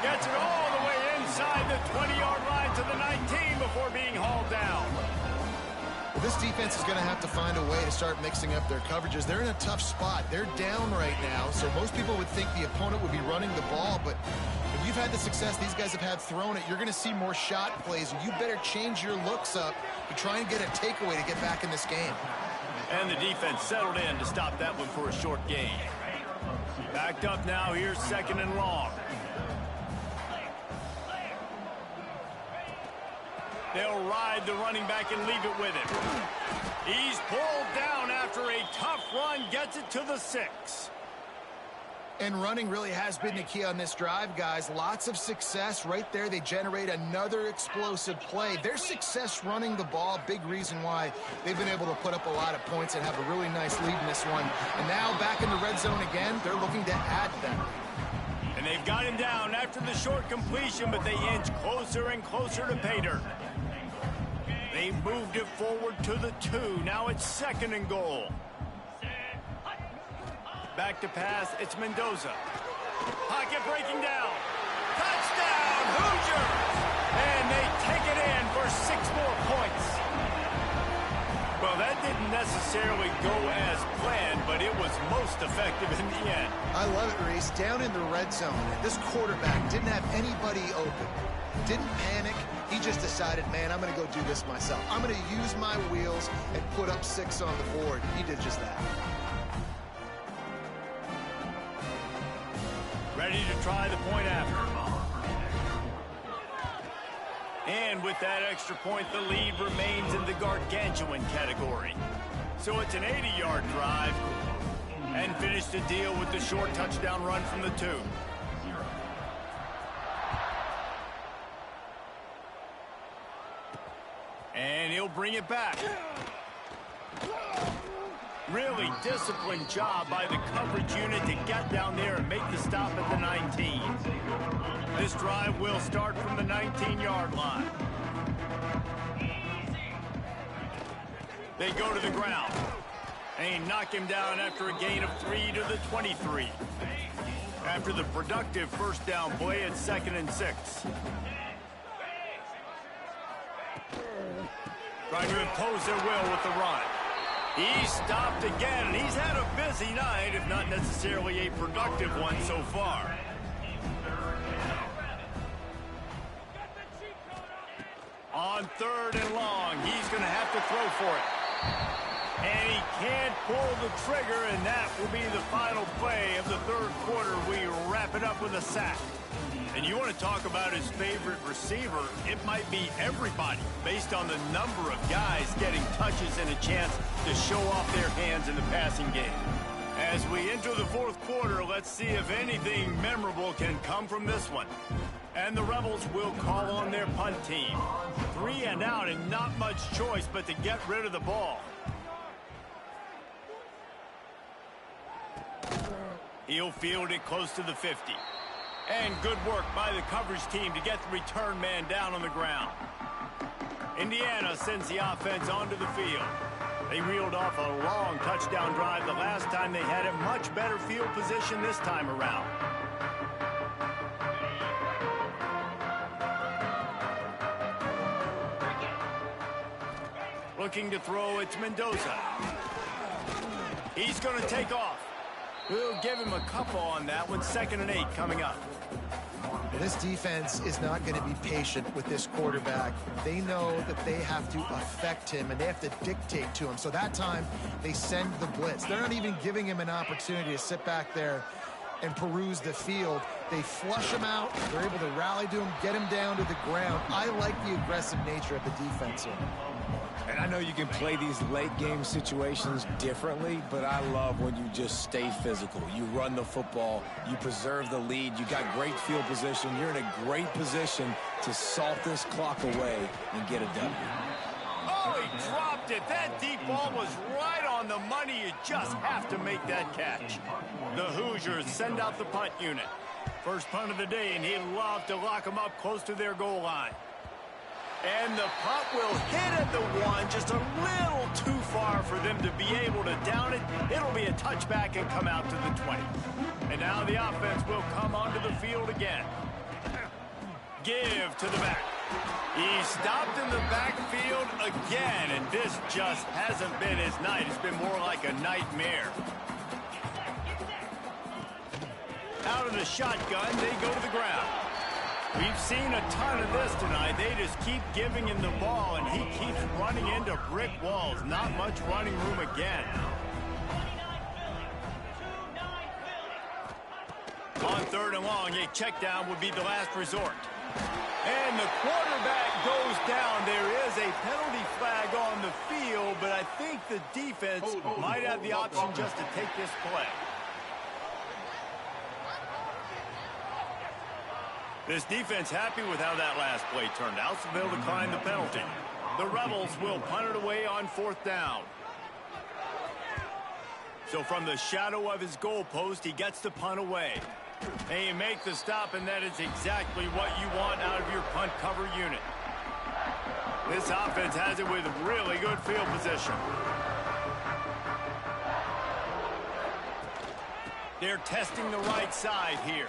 Gets it all the way inside the 20-yard line to the 19 before being hauled down. Well, this defense is going to have to find a way to start mixing up their coverages. They're in a tough spot. They're down right now, so most people would think the opponent would be running the ball, but if you've had the success these guys have had throwing it, you're going to see more shot plays, and you better change your looks up to try and get a takeaway to get back in this game. And the defense settled in to stop that one for a short gain. Backed up now, here's second and long. They'll ride the running back and leave it with him. He's pulled down after a tough run, gets it to the 6. And running really has been the key on this drive, guys. Lots of success right there. They generate another explosive play. Their success running the ball, big reason why they've been able to put up a lot of points and have a really nice lead in this one. And now back in the red zone again, they're looking to add them. And they've got him down after the short completion, but they inch closer and closer to pay dirt. They moved it forward to the 2. Now it's second and goal. Back to pass, it's Mendoza. Pocket breaking down. Touchdown, Hoosiers! And they take it in for 6 more points. Well, that didn't necessarily go as planned, but it was most effective in the end. I love it, Reese. Down in the red zone, this quarterback didn't have anybody open. Didn't panic. He just decided, man, I'm going to go do this myself. I'm going to use my wheels and put up 6 on the board. He did just that. Ready to try the point after. And with that extra point, the lead remains in the gargantuan category. So it's an 80-yard drive, and finish the deal with the short touchdown run from the 2. And he'll bring it back. Really disciplined job by the coverage unit to get down there and make the stop at the 19. This drive will start from the 19-yard line. They go to the ground. And they knock him down after a gain of 3 to the 23. After the productive first down play at 2nd and 6. Trying to impose their will with the run. He's stopped again, and he's had a busy night, if not necessarily a productive one so far. On 3rd and long, he's going to have to throw for it. And he can't pull the trigger, and that will be the final play of the 3rd quarter. We wrap it up with a sack. And you want to talk about his favorite receiver, it might be everybody, based on the number of guys getting touches and a chance to show off their hands in the passing game. As we enter the 4th quarter, let's see if anything memorable can come from this one. And the Rebels will call on their punt team. 3 and out, and not much choice but to get rid of the ball. He'll field it close to the 50. And good work by the coverage team to get the return man down on the ground. Indiana sends the offense onto the field. They reeled off a long touchdown drive the last time they had a much better field position this time around. Looking to throw, it's Mendoza. He's going to take off. We'll give him a couple on that one. 2nd and 8 coming up. This defense is not going to be patient with this quarterback. They know that they have to affect him, and they have to dictate to him. So that time, they send the blitz. They're not even giving him an opportunity to sit back there and peruse the field. They flush him out. They're able to rally to him, get him down to the ground. I like the aggressive nature of the defense here. And I know you can play these late-game situations differently, but I love when you just stay physical. You run the football, you preserve the lead, you got great field position, you're in a great position to salt this clock away and get a W. Oh, he dropped it. That deep ball was right on the money. You just have to make that catch. The Hoosiers send out the punt unit. First punt of the day, and he'd love to lock them up close to their goal line. And the punt will hit at the 1, just a little too far for them to be able to down it. It'll be a touchback and come out to the 20. And now the offense will come onto the field again. Give to the back. He stopped in the backfield again, and this just hasn't been his night. It's been more like a nightmare. Out of the shotgun, they go to the ground. We've seen a ton of this tonight. They just keep giving him the ball, and he keeps running into brick walls. Not much running room again. On 3rd and long, a check down would be the last resort. And the quarterback goes down. There is a penalty flag on the field, but I think the defense might have the option just to take this play. This defense happy with how that last play turned out, so they'll decline the penalty. The Rebels will punt it away on 4th down. So from the shadow of his goalpost, he gets the punt away. And you make the stop, and that is exactly what you want out of your punt cover unit. This offense has it with really good field position. They're testing the right side here.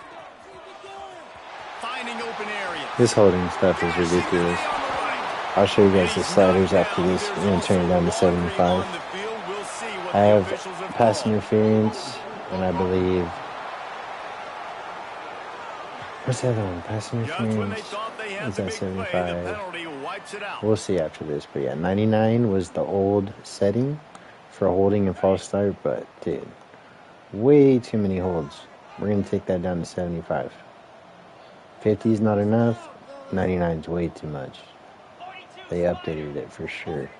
Finding open area. This holding stuff is ridiculous. I'll show you guys the sliders after this. We're going to turn it down to 75. I have pass interference, and I believe... What's the other one? Pass interference is at 75. We'll see after this. But yeah, 99 was the old setting for holding and false start. But, dude, way too many holds. We're going to take that down to 75. 50 is not enough. 99's way too much. They updated it for sure.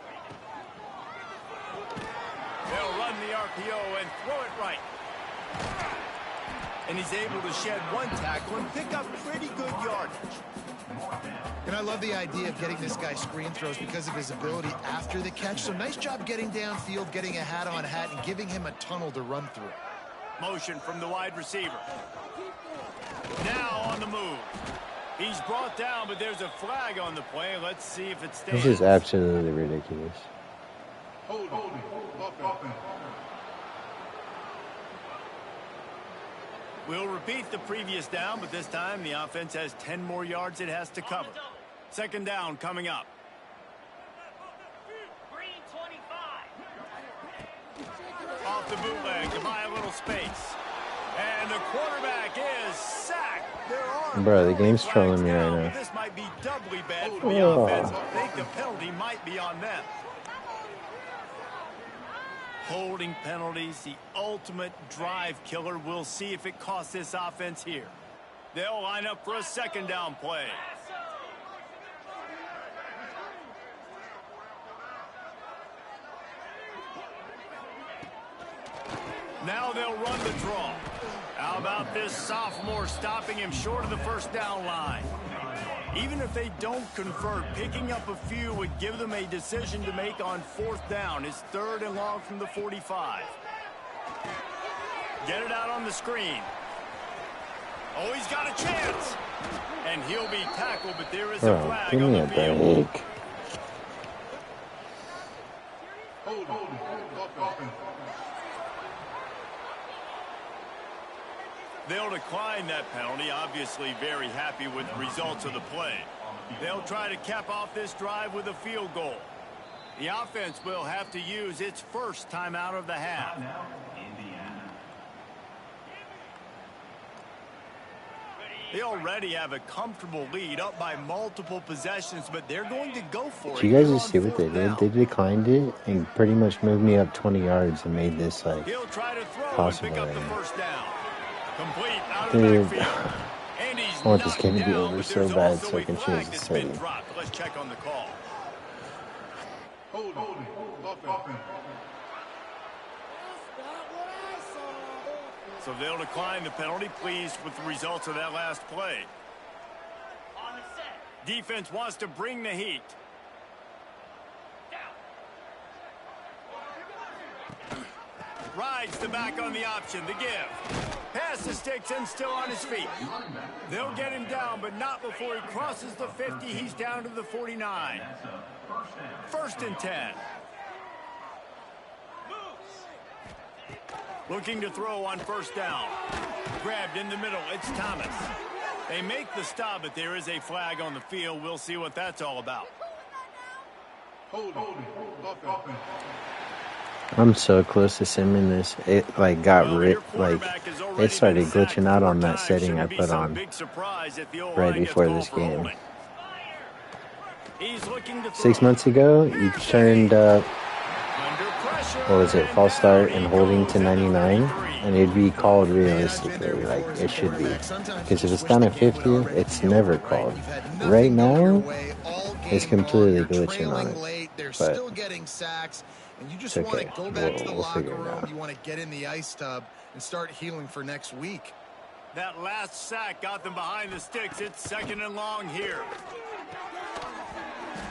They'll run the RPO and throw it right. And he's able to shed one tackle and pick up pretty good yardage. And I love the idea of getting this guy screen throws because of his ability after the catch. So nice job getting downfield, getting a hat-on-hat, and giving him a tunnel to run through. Motion from the wide receiver. Now on the move. He's brought down, but there's a flag on the play. Let's see if it stays. This is absolutely ridiculous. We'll repeat the previous down, but this time the offense has 10 more yards it has to cover. Second down coming up. Off the bootleg to buy a little space. And the quarterback is sacked. Bro, the game's trolling me right now. This might be doubly bad for the offense. I think the penalty might be on them. Holding penalties, the ultimate drive killer. We'll see if it costs this offense here. They'll line up for a second down play. Now they'll run the draw. How about this sophomore stopping him short of the first down line? Even if they don't convert, picking up a few would give them a decision to make on fourth down. It's 3rd and long from the 45. Get it out on the screen. Oh, he's got a chance. And he'll be tackled, but there is a flag on the field. They'll decline that penalty, obviously very happy with the results of the play. They'll try to cap off this drive with a field goal. The offense will have to use its first timeout of the half. They already have a comfortable lead, up by multiple possessions, but they're going to go for it. Did you guys just see what they did? They declined it and pretty much moved me up 20 yards and made this like possible right now. Complete out of Dude, the backfield. And he's I want this game to be down, over but so there's bad also so I a can flag change the that's been setting. dropped. Let's check on the call. So they'll decline the penalty, pleased with the results of that last play. Defense wants to bring the heat. Rides the back on the option, the give. Pass the sticks and still on his feet. They'll get him down, but not before he crosses the 50. He's down to the 49. 1st and 10. Looking to throw on first down. Grabbed in the middle. It's Thomas. They make the stop, but there is a flag on the field. We'll see what that's all about. I'm so close to simming this. It like got like it started glitching out on that setting I put on right before this game. 6 months ago, you turned up, what was it, false start and holding to 99, and it'd be called realistically, like it should be. Because if it's down at 50, it's never called. Right now, it's completely glitching on it. But and you just it's want okay. to go back to the We'll locker figure it room. out. You want to get in the ice tub and start healing for next week. That last sack got them behind the sticks. It's 2nd and long here.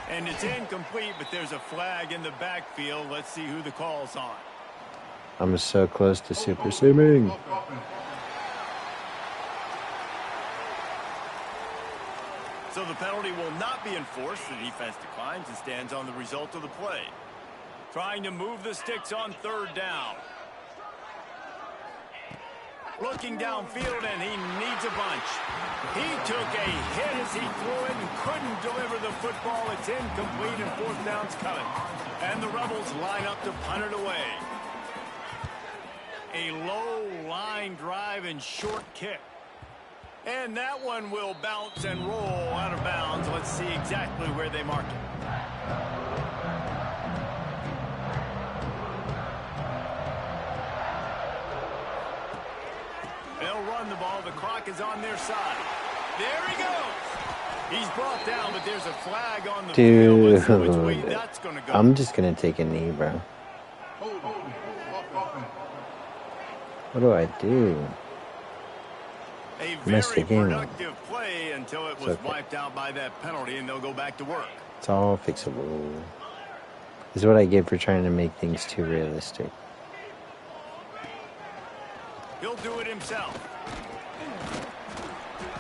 And it's incomplete, but there's a flag in the backfield. Let's see who the call's on. I'm so close to super simming. So the penalty will not be enforced. The defense declines and stands on the result of the play. Trying to move the sticks on 3rd down. Looking downfield, and he needs a bunch. He took a hit as he threw it and couldn't deliver the football. It's incomplete, and 4th down's coming. And the Rebels line up to punt it away. A low line drive and short kick. And that one will bounce and roll out of bounds. Let's see exactly where they mark it. They'll run the ball. The clock is on their side. There he goes. He's brought down, but there's a flag on the field. Let's see which way that's going to go. I'm just going to take a knee, bro. What do I do? A very productive play until it was wiped out by that penalty, and they'll go back to work. It's all fixable. This is what I get for trying to make things too realistic. He'll do it himself.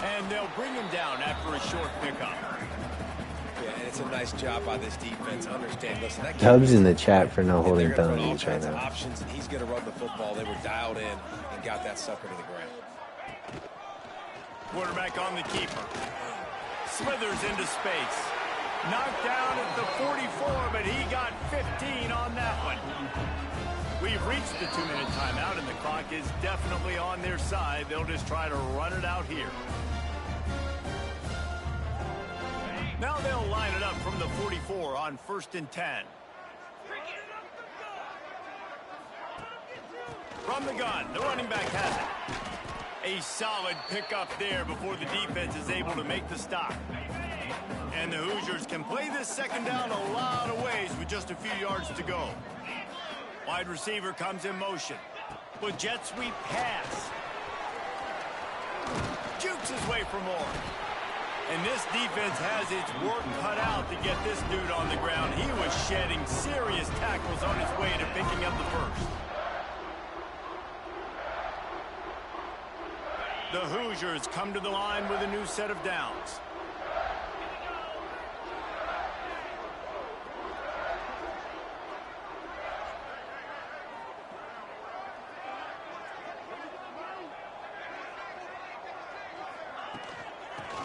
And they'll bring him down after a short pickup. Yeah, and it's a nice job by this defense. Understand, listen, that Tubbs in the chat for no holding penalties right now. Options, and he's going to run the football. They were dialed in and got that sucker to the ground. Quarterback on the keeper. Slithers into space. Knocked down at the 44, but he got 15 on that one. We've reached the 2-minute timeout, and the clock is definitely on their side. They'll just try to run it out here. Now they'll line it up from the 44 on 1st and 10. From the gun, the running back has it. A solid pickup there before the defense is able to make the stop. And the Hoosiers can play this second down a lot of ways with just a few yards to go. Wide receiver comes in motion. With jet sweep pass. Jukes his way for more. And this defense has its work cut out to get this dude on the ground. He was shedding serious tackles on his way to picking up the first. The Hoosiers come to the line with a new set of downs.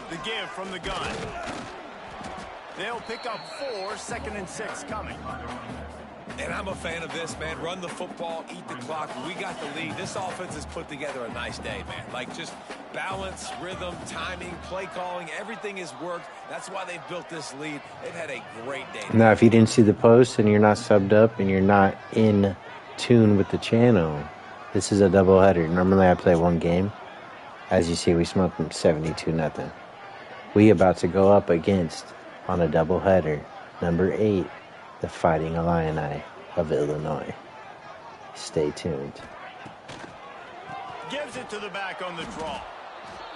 The give from the gun. They'll pick up 4, 2nd and 6 coming. And I'm a fan of this, man. Run the football, eat the clock. We got the lead. This offense has put together a nice day, man. Like, just balance, rhythm, timing, play calling, everything has worked. That's why they've built this lead. They've had a great day. Now, if you didn't see the post and you're not subbed up and you're not in tune with the channel, this is a doubleheader. Normally, I play one game. As you see, we smoked them 72-0. We about to go up against, on a doubleheader, number 8, the Fighting Illini of Illinois. Stay tuned. Gives it to the back on the draw.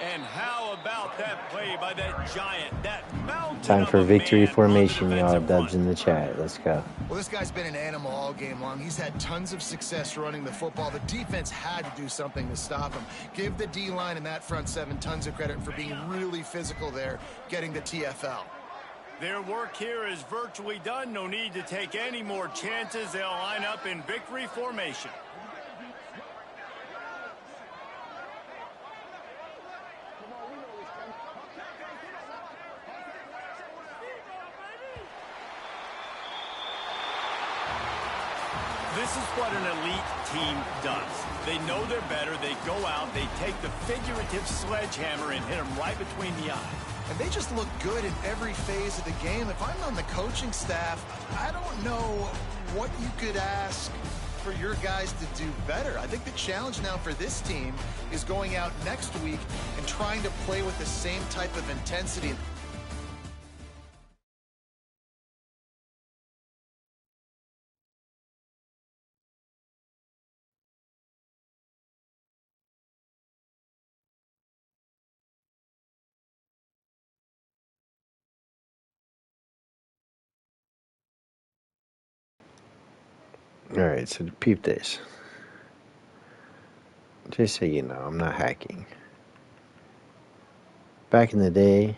And how about that play by that giant, that mountain? Time for victory formation, y'all. Dubs in the chat. Let's go. Well, this guy's been an animal all game long. He's had tons of success running the football. The defense had to do something to stop him. Give the D-line and that front 7 tons of credit for being really physical there, getting the TFL. Their work here is virtually done. No need to take any more chances. They'll line up in victory formation. This is what an elite team does. They know they're better. They go out. They take the figurative sledgehammer and hit them right between the eyes. And they just look good in every phase of the game. If I'm on the coaching staff, I don't know what you could ask for your guys to do better. I think the challenge now for this team is going out next week and trying to play with the same type of intensity. Alright, so peep this. Just so you know, I'm not hacking. Back in the day,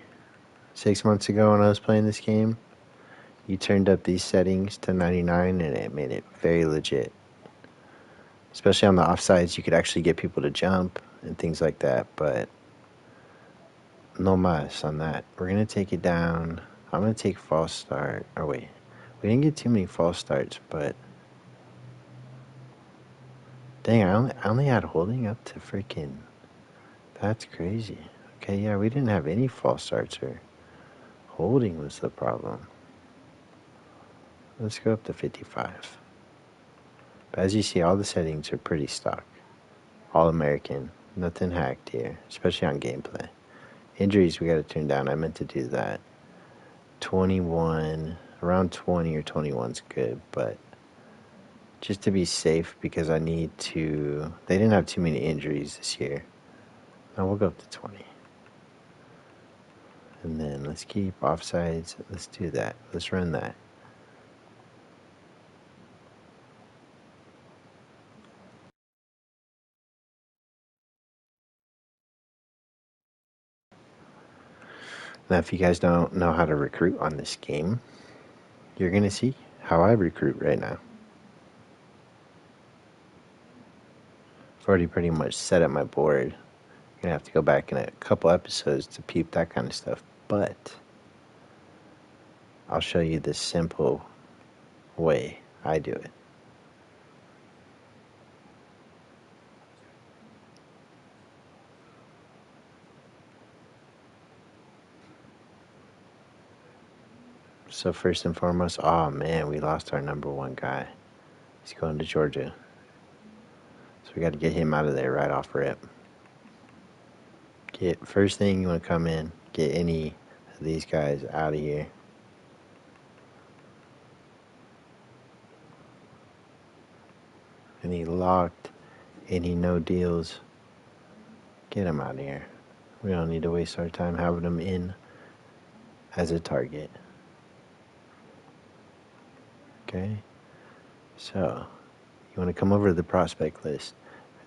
6 months ago when I was playing this game, you turned up these settings to 99 and it made it very legit. Especially on the offsides, you could actually get people to jump and things like that, but no mas on that. We're going to take it down. I'm going to take false start. Oh, wait. We didn't get too many false starts, but dang, I only had holding up to freaking. That's crazy. Okay, yeah, we didn't have any false starts here. Holding was the problem. Let's go up to 55. But as you see, all the settings are pretty stock. All American. Nothing hacked here, especially on gameplay. Injuries we got to turn down. I meant to do that. 21, around 20 or 21 is good, but just to be safe because I need to. They didn't have too many injuries this year. Now we'll go up to 20. And then let's keep offsides. Let's do that. Let's run that. Now, if you guys don't know how to recruit on this game, you're going to see how I recruit right now. I've already pretty much set up my board. I'm going to have to go back in a couple episodes to peep that kind of stuff. But I'll show you the simple way I do it. So first and foremost, oh man, we lost our number one guy. He's going to Georgia. So we got to get him out of there right off rip. First thing you want to come in, get any of these guys out of here. Any locked, any no deals, get them out of here. We don't need to waste our time having them in as a target. Okay, so you want to come over to the prospect list.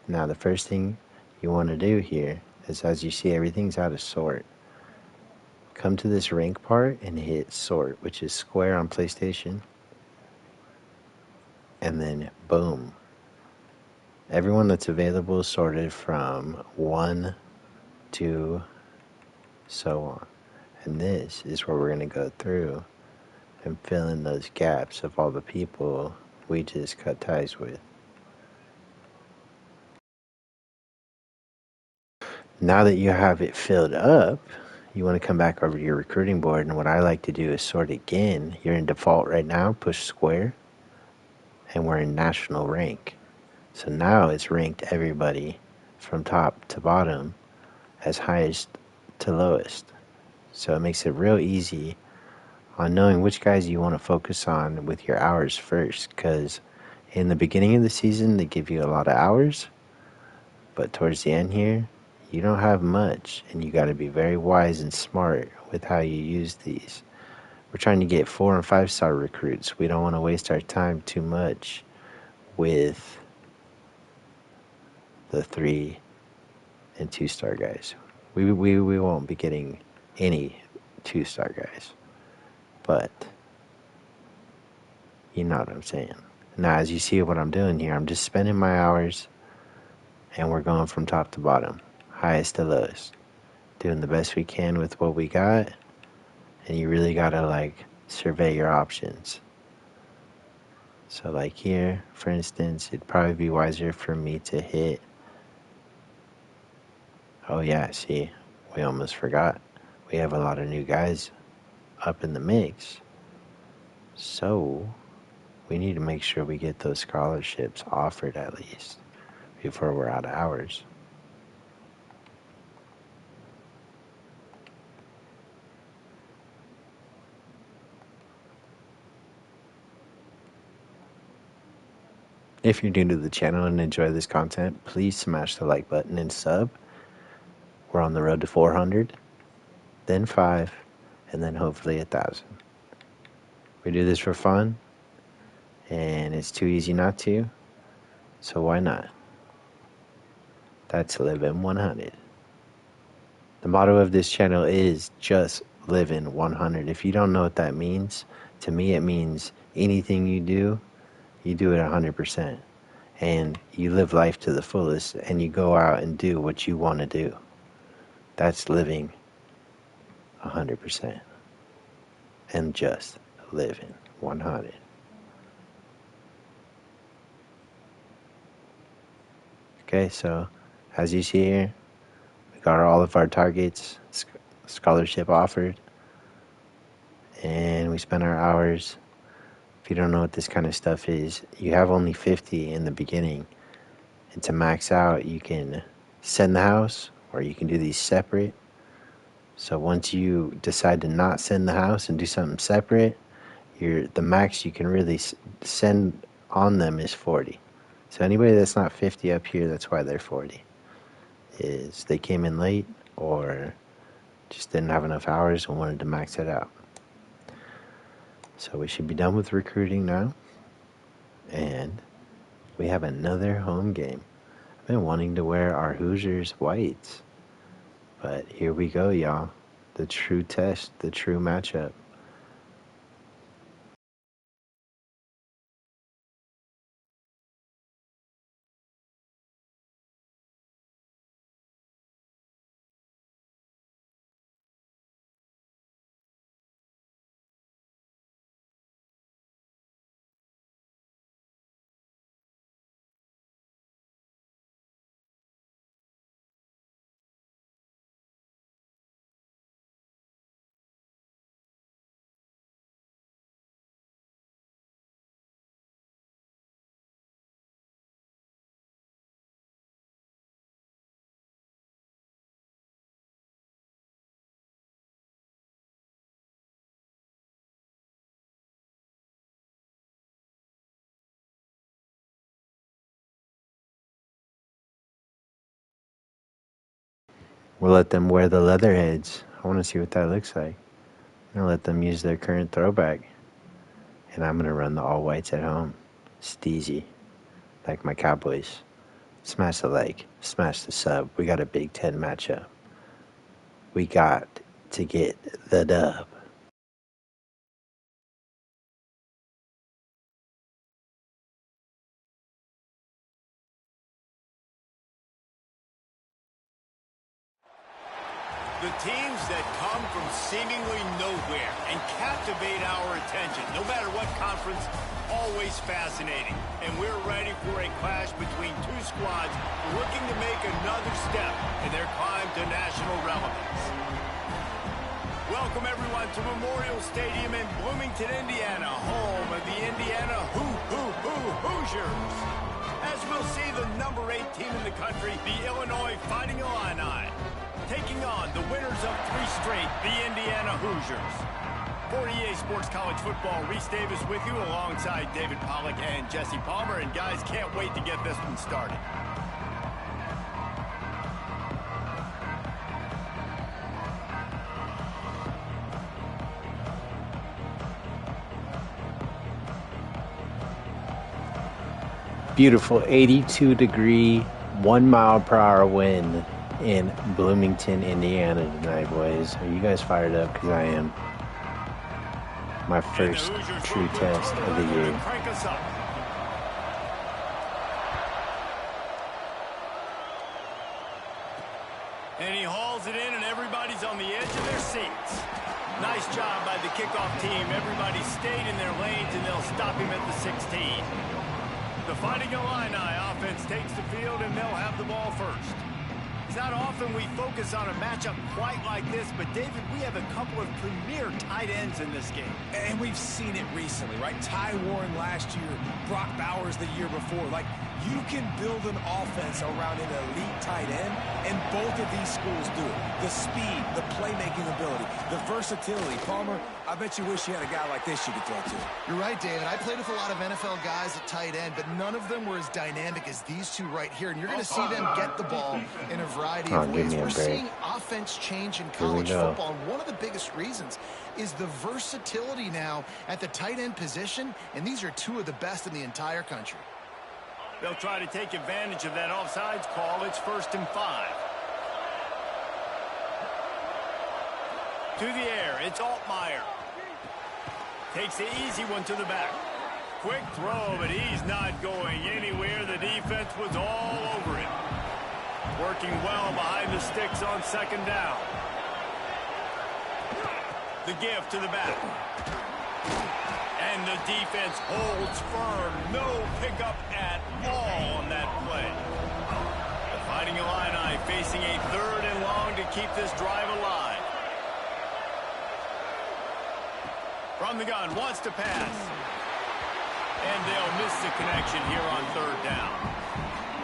Now the first thing you want to do here is, as you see, everything's out of sort. Come to this rank part and hit sort, which is square on PlayStation. And then boom. Everyone that's available is sorted from 1 to so on. And this is where we're going to go through and fill in those gaps of all the people we just cut ties with. Now that you have it filled up, you want to come back over to your recruiting board, and what I like to do is sort again. You're in default right now, push square, and we're in national rank. So now it's ranked everybody from top to bottom as highest to lowest. So it makes it real easy on knowing which guys you want to focus on with your hours first, because in the beginning of the season they give you a lot of hours, but towards the end here you don't have much, and you got to be very wise and smart with how you use these. We're trying to get 4 and 5 star recruits. We don't want to waste our time too much with the 3 and 2 star guys. We won't be getting any 2 star guys, but you know what I'm saying. Now, as you see what I'm doing here, I'm just spending my hours, and we're going from top to bottom, highest to lowest, doing the best we can with what we got. And you really gotta survey your options. So like here, for instance, it'd probably be wiser for me to hit. Oh yeah, see, we almost forgot. We have a lot of new guys up in the mix. So we need to make sure we get those scholarships offered at least before we're out of hours. If you're new to the channel and enjoy this content, please smash the like button and sub. We're on the road to 400, then 5, and then hopefully 1,000. We do this for fun, and it's too easy not to, so why not? That's living 100. The motto of this channel is just living 100. If you don't know what that means, to me it means anything you do it 100%. And you live life to the fullest, and you go out and do what you want to do. That's living 100%. And just living 100. Okay, so as you see here, we got all of our targets, scholarship offered, and we spent our hours. If you don't know what this kind of stuff is, you have only 50 in the beginning, and to max out you can send the house, or you can do these separate, So once you decide to not send the house and do something separate, the max you can really send on them is 40. So anybody that's not 50 up here, that's why they're 40. Is they came in late or just didn't have enough hours and wanted to max it out. So we should be done with recruiting now. And we have another home game. I've been wanting to wear our Hoosiers whites. But here we go, y'all. The true test, the true matchup. We'll let them wear the leather heads. I want to see what that looks like. I'm going to let them use their current throwback. And I'm going to run the all whites at home. Steezy. Like my Cowboys. Smash the like. Smash the sub. We got a Big Ten matchup. We got to get the dub. The teams that come from seemingly nowhere and captivate our attention, no matter what conference, always fascinating. And we're ready for a clash between two squads looking to make another step in their climb to national relevance. Welcome, everyone, to Memorial Stadium in Bloomington, Indiana, home of the Indiana Hoosiers. As we'll see the number 8 team in the country, the Illinois Fighting Illini, taking on the winners of 3 straight, the Indiana Hoosiers. For EA Sports College Football, Reese Davis with you alongside David Pollack and Jesse Palmer. And guys, can't wait to get this one started. Beautiful 82-degree, 1-mile-per-hour wind in Bloomington, Indiana tonight, boys. Are you guys fired up? Because I am. My first true test of the year. And he hauls it in, and everybody's on the edge of their seats. Nice job by the kickoff team. Everybody stayed in their lanes, and they'll stop him at the 16. The Fighting Illini offense takes the field, and they'll have the ball first. It's not often we focus on a matchup quite like this, but David, we have a couple of premier tight ends in this game. And we've seen it recently, right? Ty Warren last year, Brock Bowers the year before. Like, you can build an offense around an elite tight end, and both of these schools do it. The speed, the playmaking ability, the versatility. Palmer, I bet you wish you had a guy like this you could throw to. You're right, David. I played with a lot of NFL guys at tight end, but none of them were as dynamic as these two right here. And you're going to see them get the ball in a variety of ways. We're seeing offense change in college football, and one of the biggest reasons is the versatility now at the tight end position, and these are 2 of the best in the entire country. They'll try to take advantage of that offsides call. It's 1st and 5. To the air, it's Altmaier. Takes the easy one to the back. Quick throw, but he's not going anywhere. The defense was all over him. Working well behind the sticks on 2nd down. The give to the back. And the defense holds firm. No pickup at all on that play. The Fighting Illini facing a 3rd and long to keep this drive alive. From the gun, wants to pass. And they'll miss the connection here on 3rd down.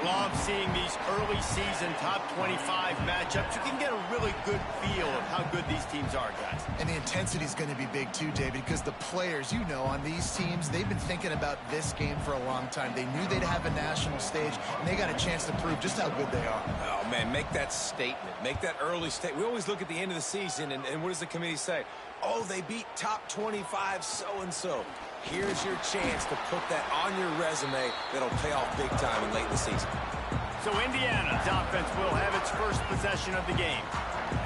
Love seeing these early season top 25 matchups. You can get a really good feel of how good these teams are, guys. And the intensity is going to be big too, David, because the players, you know, on these teams, they've been thinking about this game for a long time. They knew they'd have a national stage, and they got a chance to prove just how good they are. Oh, man, make that statement. Make that early statement. We always look at the end of the season, and what does the committee say? Oh, they beat top 25 so-and-so. Here's your chance to put that on your resume that'll pay off big time in late in the season. So Indiana's offense will have its first possession of the game.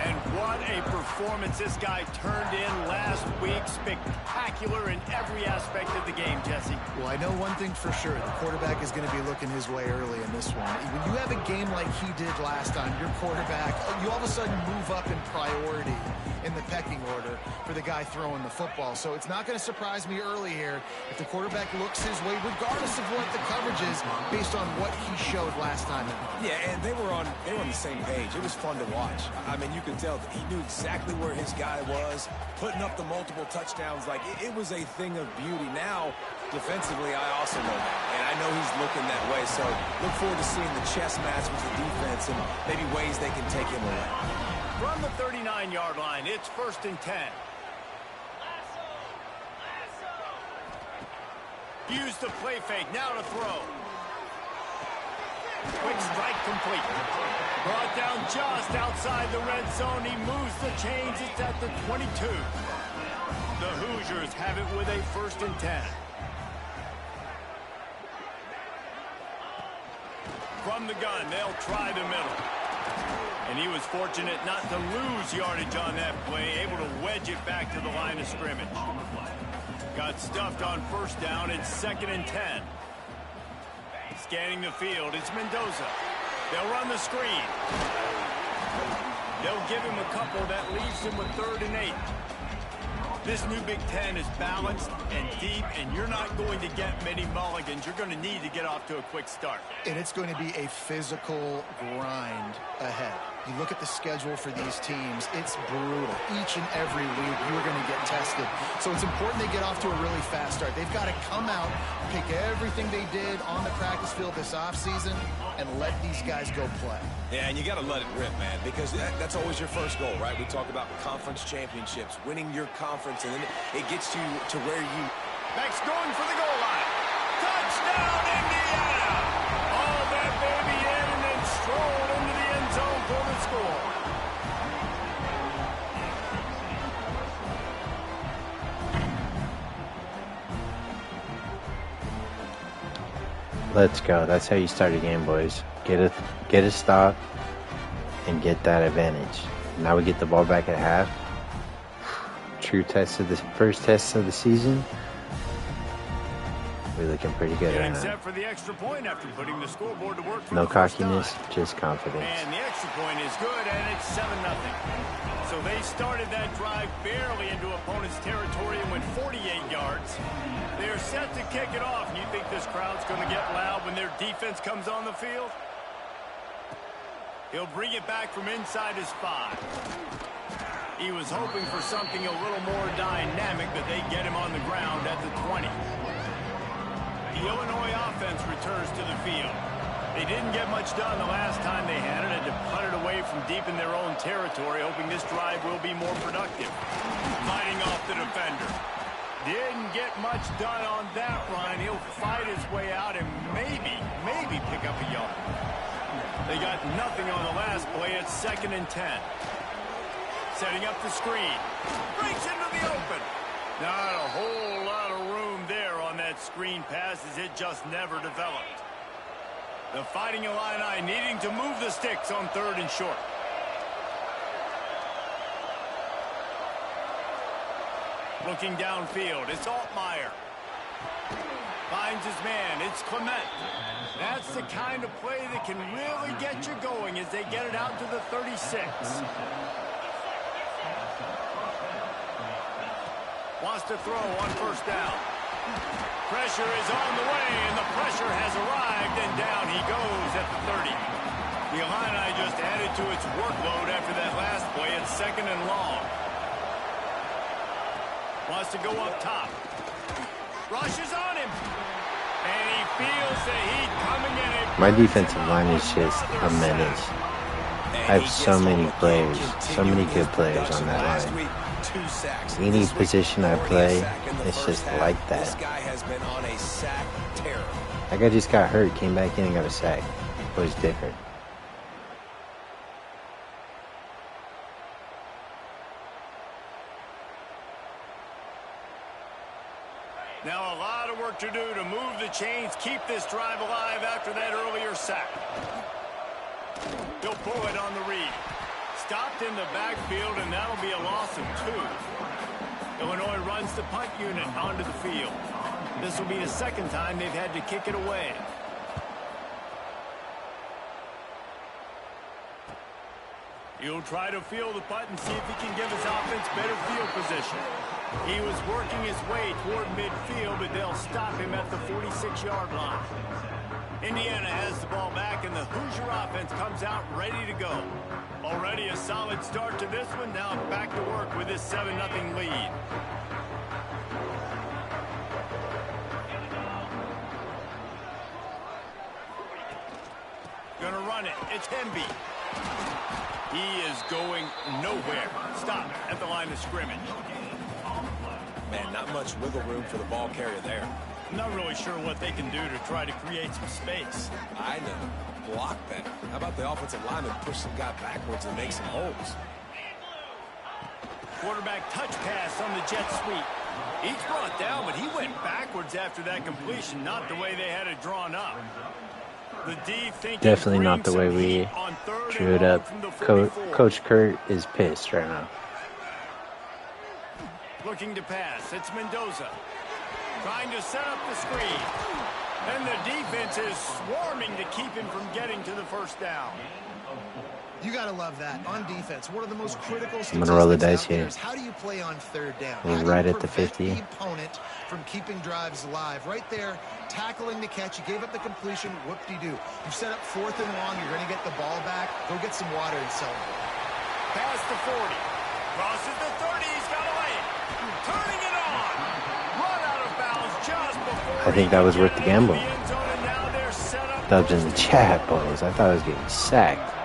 And what a performance this guy turned in last week. Spectacular in every aspect of the game, Jesse. Well, I know one thing for sure. The quarterback is going to be looking his way early in this one. When you have a game like he did last time, your quarterback, you all of a sudden move up in priority in the pecking order for the guy throwing the football. So it's not going to surprise me early here if the quarterback looks his way, regardless of what the coverage is, based on what he showed last time. Yeah, and they were on the same page. It was fun to watch. I mean, you could tell that he knew exactly where his guy was, putting up the multiple touchdowns. Like, it was a thing of beauty. Now, defensively, I also know that, and I know he's looking that way. So look forward to seeing the chess match with the defense and maybe ways they can take him away. From the 39-yard line, it's 1st and 10. Use the play fake, now to throw. Quick strike complete. Brought down just outside the red zone. He moves the chains. It's at the 22. The Hoosiers have it with a 1st and 10. From the gun, they'll try the middle. And he was fortunate not to lose yardage on that play, able to wedge it back to the line of scrimmage. Got stuffed on 1st down. It's 2nd and 10. Scanning the field, it's Mendoza. They'll run the screen. They'll give him a couple. That leaves him with 3rd and 8. This new Big Ten is balanced and deep, and you're not going to get many mulligans. You're going to need to get off to a quick start. And it's going to be a physical grind ahead. You look at the schedule for these teams, it's brutal. Each and every week, you are going to get tested. So it's important they get off to a really fast start. They've got to come out, pick everything they did on the practice field this offseason, and let these guys go play. Yeah, and you got to let it rip, man, because that's always your first goal, right? We talk about conference championships, winning your conference, and then it gets you to where you... Max going for the goal line. Touchdown, Indiana! All that baby in and then stroll into the end zone for the score. Let's go. That's how you start a game, boys. Get a stop and get that advantage. Now we get the ball back at half. True test of the first test of the season. We're looking pretty good right Getting now. set for the extra point after putting the scoreboard to work for No the first cockiness, time. just confidence. And the extra point is good, and it's 7-0. So they started that drive barely into opponent's territory and went 48 yards. They're set to kick it off. You think this crowd's going to get loud when their defense comes on the field? He'll bring it back from inside his 5. He was hoping for something a little more dynamic, but they get him on the ground at the 20. The Illinois offense returns to the field. They didn't get much done the last time they had it, and to punt it away from deep in their own territory, hoping this drive will be more productive. Fighting off the defender. Didn't get much done on that run. He'll fight his way out and maybe pick up a yard. They got nothing on the last play. It's 2nd and 10. Setting up the screen. Breaks into the open. Not a whole lot of room there on that screen pass as it just never developed. The Fighting Illini needing to move the sticks on 3rd and short. Looking downfield, it's Altmaier. Finds his man, it's Clement. That's the kind of play that can really get you going as they get it out to the 36. Wants to throw on 1st down. Pressure is on the way, and the pressure has arrived, and down he goes at the 30. The Illini just added to its workload after that last play. It's 2nd and long. Wants to go up top. Rushes on him. And he feels the heat coming in. My defensive line is just a menace. I have so many players, so many good players on that line. Any position I play, it's just like that. This guy has been on a sack terror. That guy just got hurt, came back in and got a sack. It was different. Now a lot of work to do to move the chains, keep this drive alive after that earlier sack. He'll pull it on the read. Stopped in the backfield, and that'll be a loss of 2. Illinois runs the punt unit onto the field. This will be the second time they've had to kick it away. He'll try to field the punt and see if he can give his offense better field position. He was working his way toward midfield, but they'll stop him at the 46-yard line. Indiana has the ball back, and the Hoosier offense comes out ready to go. Already a solid start to this one. Now back to work with this 7-0 lead. Gonna run it. It's Hemby. He is going nowhere. Stop at the line of scrimmage. Man, not much wiggle room for the ball carrier there. I'm not really sure what they can do to try to create some space. I know. Block that. How about the offensive lineman push some guy backwards and make some holes? Quarterback touch pass on the jet sweep. He's brought down, but he went backwards after that completion, not the way they had it drawn up. The D definitely not the way we drew it up. Coach Kurt is pissed right now. Looking to pass. It's Mendoza. Trying to set up the screen. And the defense is swarming to keep him from getting to the first down. You got to love that. On defense, one of the most critical I'm going to roll the dice here here. is how do you play on third down? We're right at the 50. The opponent from keeping drives alive. Right there, tackling the catch. You gave up the completion. Whoop-de-doo. You've set up 4th and long. You're going to get the ball back. Go get some water and celebrate. Past the 40. Crosses the 30. He's got away. Turning it on. Run out of bounds just before. I think that was worth the gamble. Dubs in the chat, boys. I thought I was getting sacked.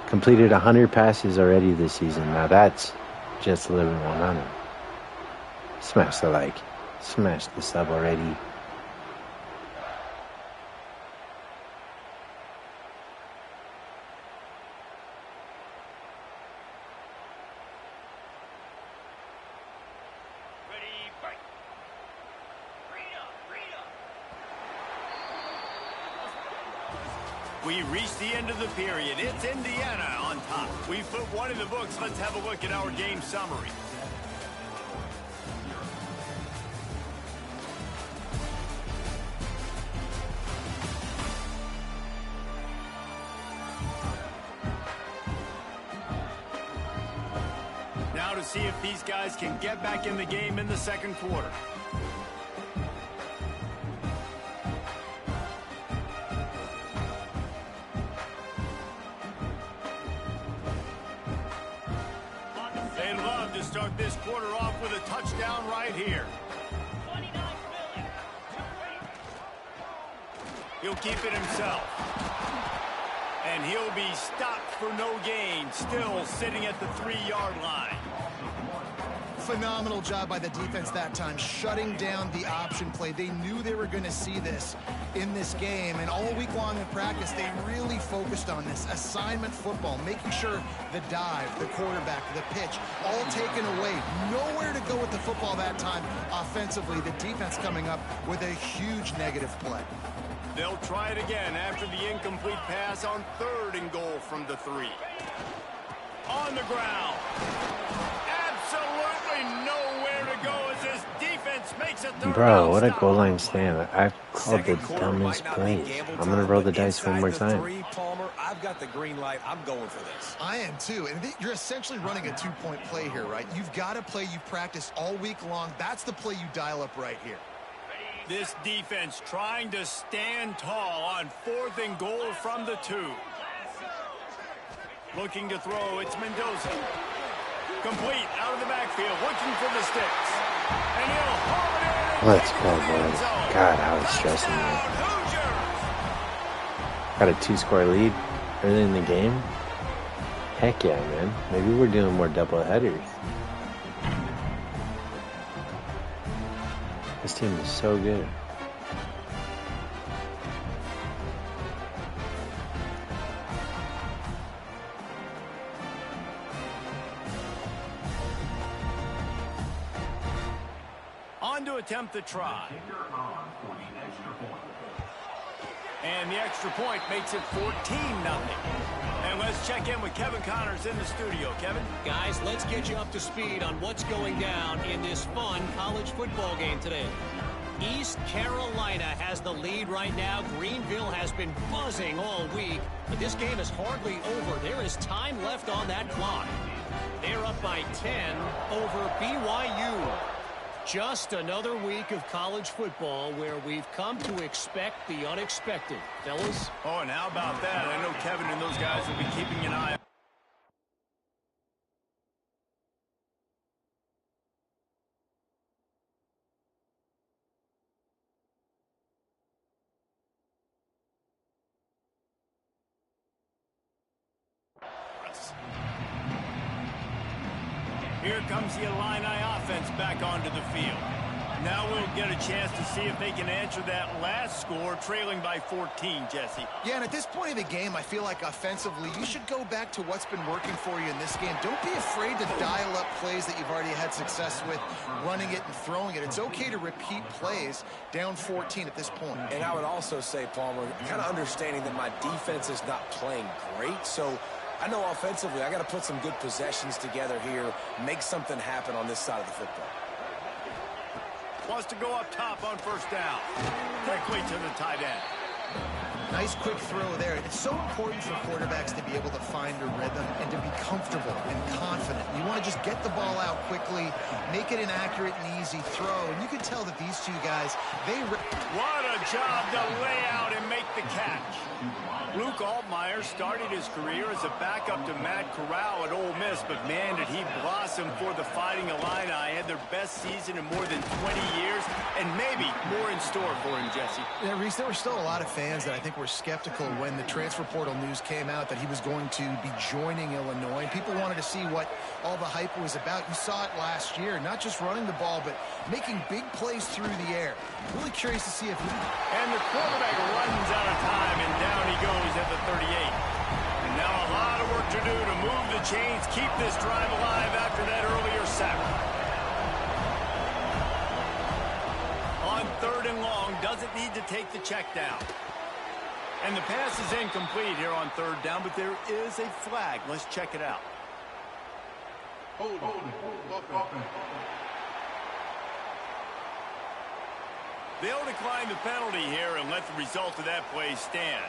Completed 100 passes already this season. Now that's just living 100. Smash the like. Smash the sub already. We reached the end of the period. It's Indiana on top. We put one in the books. Let's have a look at our game summary. Now to see if these guys can get back in the game in the second quarter. They'd love to start this quarter off with a touchdown right here. He'll keep it himself. And he'll be stopped for no gain, still sitting at the 3-yard line. Phenomenal job by the defense that time, shutting down the option play. They knew they were going to see this in this game, and all week long in practice, they really focused on this assignment football, making sure the dive, the quarterback, the pitch, all taken away. Nowhere to go with the football that time offensively. The defense coming up with a huge negative play. They'll try it again after the incomplete pass on 3rd and goal from the 3. On the ground. Absolutely nowhere to go as this defense makes a third. Bro, what a goal line stand. I called the dumbest plays. I'm going to roll the dice one more time. Palmer, I've got the green light. I'm going for this. I am too. And you're essentially running a 2-point play here, right? You've got to play you practice all week long. That's the play you dial up right here. This defense trying to stand tall on 4th and goal from the 2. Looking to throw, it's Mendoza. Complete out of the backfield, looking for the sticks. And he'll haul it in Let's go, boys. God, I was stressing you. Got a 2-score lead early in the game. Heck yeah, man. Maybe we're doing more double headers. This team is so good. On to attempt the try. And the extra point makes it 14-0. And let's check in with Kevin Connors in the studio. Kevin? Guys, let's get you up to speed on what's going down in this fun college football game today. East Carolina has the lead right now. Greenville has been buzzing all week, but this game is hardly over. There is time left on that clock. They're up by 10 over BYU. Just another week of college football where we've come to expect the unexpected. Fellas? Oh, and how about that? I know Kevin and those guys will be keeping an eye on us. Here comes the Illini offense back onto the field. Now we'll get a chance to see if they can answer that last score, trailing by 14, Jesse. Yeah, and at this point of the game, I feel like offensively, you should go back to what's been working for you in this game. Don't be afraid to dial up plays that you've already had success with, running it and throwing it. It's okay to repeat plays down 14 at this point. And I would also say, Palmer, kind of understanding that my defense is not playing great, so I know offensively I got to put some good possessions together here, make something happen on this side of the football. Wants to go up top on first down. Quickly to the tight end. Nice quick throw there. It's so important for quarterbacks to be able to find a rhythm and to be comfortable and confident. You want to just get the ball out quickly, make it an accurate and easy throw. And you can tell that these two guys, what a job to lay out and make the catch. Luke Altmaier started his career as a backup to Matt Corral at Ole Miss, but man, did he blossom for the Fighting Illini. Had their best season in more than 20 years, and maybe more in store for him, Jesse. Yeah, Reese, there were still a lot of fans that I think were skeptical when the transfer portal news came out that he was going to be joining Illinois. People wanted to see what all the hype was about. You saw it last year, not just running the ball, but making big plays through the air. Really curious to see if he... And the quarterback runs out of time, and down he goes at the 38. And now a lot of work to do to move the chains, keep this drive alive after that earlier sack. On 3rd and long, doesn't need to take the check down. And the pass is incomplete here on 3rd down, but there is a flag. Let's check it out. Hold on. They'll decline the penalty here and let the result of that play stand.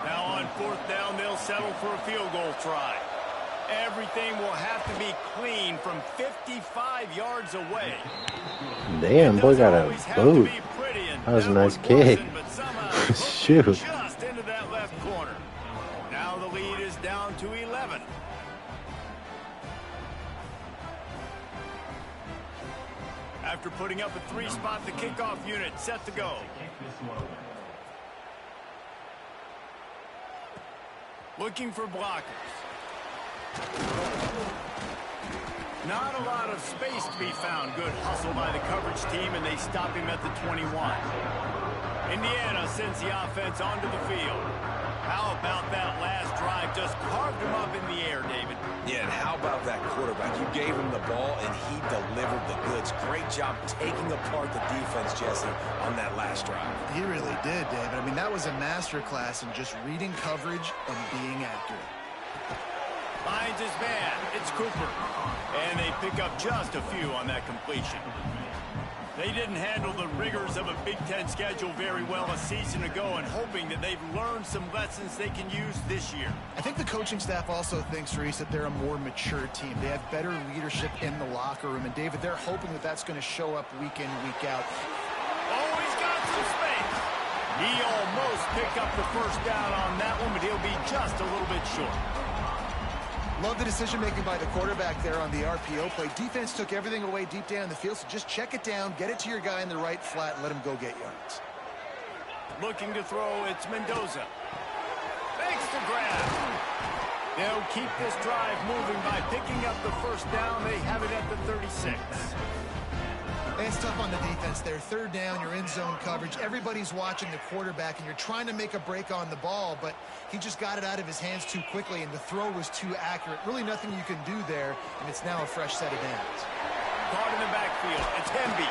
Now on 4th down, they'll settle for a field goal try. Everything will have to be clean from 55 yards away. Damn, boy got a boot. That was a nice kick. Shoot. Just into that left corner. Now the lead is down to 11. After putting up a 3-spot, the kickoff unit set to go. Looking for blockers. Not a lot of space to be found. Good hustle by the coverage team, and they stop him at the 21. Indiana sends the offense onto the field. How about that last drive? Just carved him up in the air, David. Yeah, and how about that quarterback? You gave him the ball, and he delivered the goods. Great job taking apart the defense, Jesse, on that last drive. He really did, David. I mean, that was a masterclass in just reading coverage and being accurate. Finds his man. It's Cooper. And they pick up just a few on that completion. They didn't handle the rigors of a Big Ten schedule very well a season ago, and hoping that they've learned some lessons they can use this year. I think the coaching staff also thinks, Reese, that they're a more mature team. They have better leadership in the locker room. And, David, they're hoping that that's going to show up week in, week out. Oh, he's got some space. He almost picked up the first down on that one, but he'll be just a little bit short. Love the decision-making by the quarterback there on the RPO play. Defense took everything away deep down the field, so just check it down, get it to your guy in the right flat, and let him go get yards. Looking to throw, it's Mendoza. Makes the grab. They'll keep this drive moving by picking up the first down. They have it at the 36. It's tough on the defense there. Third down, you're in zone coverage. Everybody's watching the quarterback, and you're trying to make a break on the ball, but he just got it out of his hands too quickly, and the throw was too accurate. Really nothing you can do there, and it's now a fresh set of downs. Caught in the backfield. It's Hemby.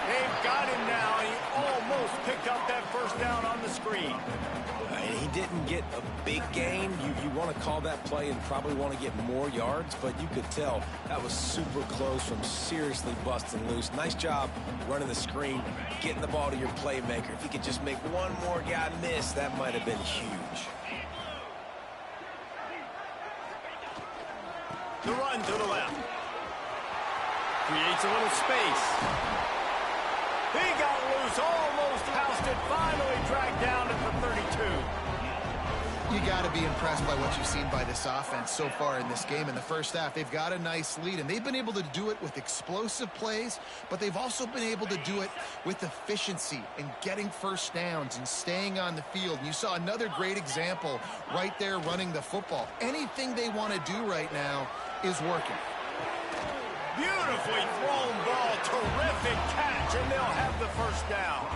They've got him now. He almost picked up that first down on the screen. He didn't get a big gain. You want to call that play and probably want to get more yards, but you could tell that was super close from seriously busting loose. Nice job running the screen, getting the ball to your playmaker. If he could just make one more guy miss, that might have been huge. The run to the left. Creates a little space. He got loose, almost housed it, finally dragged down at the 32. You got to be impressed by what you've seen by this offense so far in this game. In the first half, they've got a nice lead, and they've been able to do it with explosive plays, but they've also been able to do it with efficiency and getting first downs and staying on the field. And you saw another great example right there running the football. Anything they want to do right now is working. Beautifully thrown ball, terrific catch, and they'll have the first down.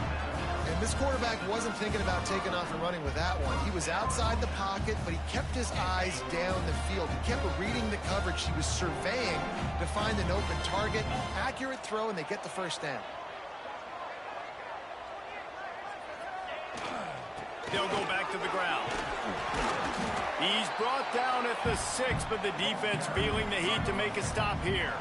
And this quarterback wasn't thinking about taking off and running with that one. He was outside the pocket, but he kept his eyes down the field. He kept reading the coverage. He was surveying to find an open target. Accurate throw, and they get the first down. They'll go back to the ground. He's brought down at the 6, but the defense feeling the heat to make a stop here.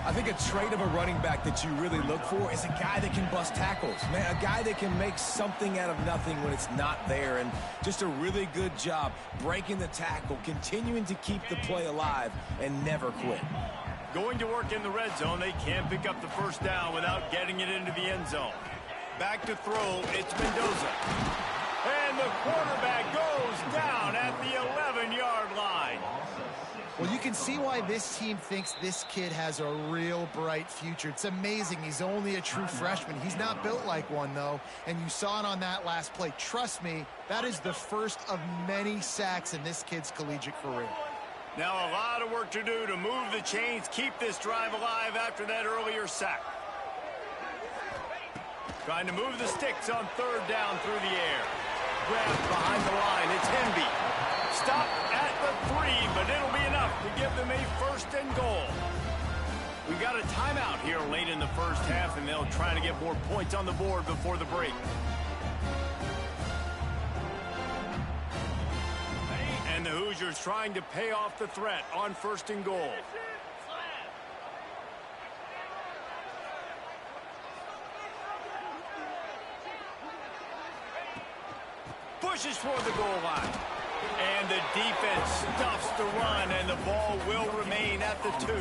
I think a trait of a running back that you really look for is a guy that can bust tackles. Man, a guy that can make something out of nothing when it's not there. And just a really good job breaking the tackle, continuing to keep the play alive, and never quit. Going to work in the red zone. They can't pick up the first down without getting it into the end zone. Back to throw, it's Mendoza. And the quarterback goes down at the 11-yard line. Well, you can see why this team thinks this kid has a real bright future. It's amazing. He's only a true freshman. He's not built like one, though, and you saw it on that last play. Trust me, that is the first of many sacks in this kid's collegiate career. Now a lot of work to do to move the chains, keep this drive alive after that earlier sack. Trying to move the sticks on third down through the air. Grab behind the line. It's Hemby. Stop at the 3, but it'll be enough to give them a first and goal. We got a timeout here late in the first half, and they'll try to get more points on the board before the break. And the Hoosiers trying to pay off the threat on first and goal. Pushes toward the goal line. And the defense stuffs the run, and the ball will remain at the 2.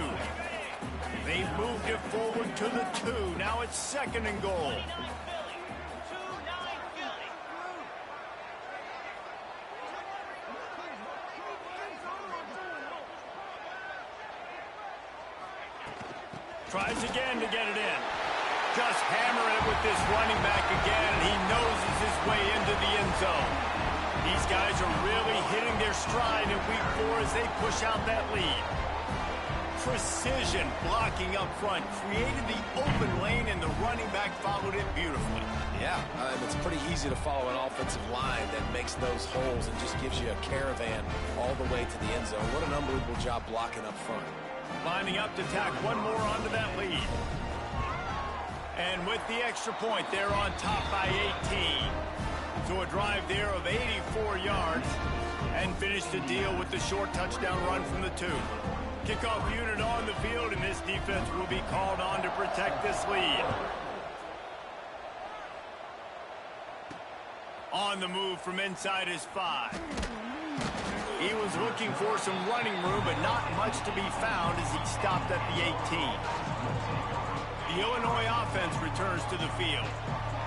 They've moved it forward to the 2. Now it's second and goal. Tries again to get it in. Just hammering it with this running back again, and he noses his way into the end zone. These guys are really hitting their stride in week 4 as they push out that lead. Precision blocking up front, created the open lane, and the running back followed it beautifully. Yeah, it's pretty easy to follow an offensive line that makes those holes and just gives you a caravan all the way to the end zone. What an unbelievable job blocking up front. Lining up to tack one more onto that lead. And with the extra point, they're on top by 18. So a drive there of 84 yards and finish the deal with the short touchdown run from the 2. Kickoff unit on the field, and this defense will be called on to protect this lead. On the move from inside his 5. He was looking for some running room, but not much to be found as he stopped at the 18. The Illinois offense returns to the field.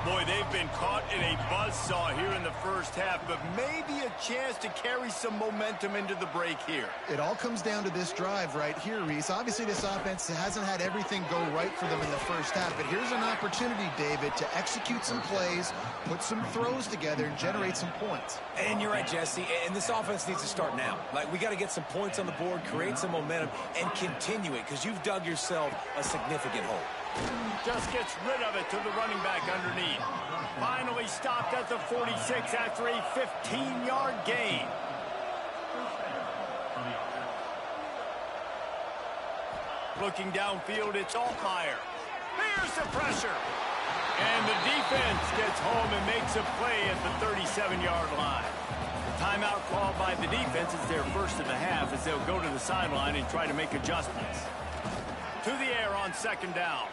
Boy, they've been caught in a buzzsaw here in the first half, but maybe a chance to carry some momentum into the break here. It all comes down to this drive right here, Reese. Obviously, this offense hasn't had everything go right for them in the first half, but here's an opportunity, David, to execute some plays, put some throws together, and generate some points. And you're right, Jesse, and this offense needs to start now. Like, we got to get some points on the board, create some momentum, and continue it, because you've dug yourself a significant hole. Just gets rid of it to the running back underneath. Finally stopped at the 46 after a 15-yard gain. Looking downfield, it's Altmaier. There's the pressure. And the defense gets home and makes a play at the 37-yard line. The timeout called by the defense is their first of the half as they'll go to the sideline and try to make adjustments. To the air on second down.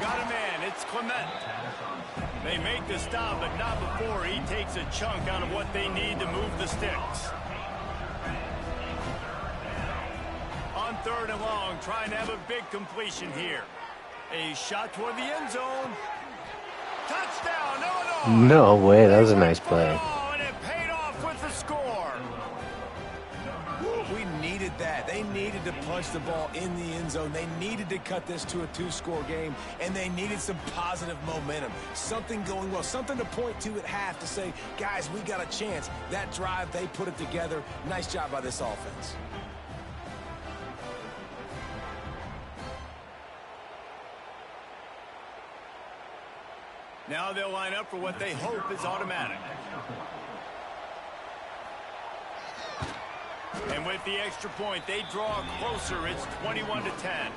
Got a man, it's Clement. They make the stop, but not before he takes a chunk out of what they need to move the sticks. On third and long, trying to have a big completion here. A shot toward the end zone. Touchdown, Illinois! No way, that was a nice play. And it paid off with the score. We needed that. They needed to punch the ball in the end zone. They needed to cut this to a two-score game, and they needed some positive momentum. Something going well, something to point to at half to say, guys, we got a chance. That drive, they put it together. Nice job by this offense. Now they'll line up for what they hope is automatic. And with the extra point, they draw closer. It's 21-10.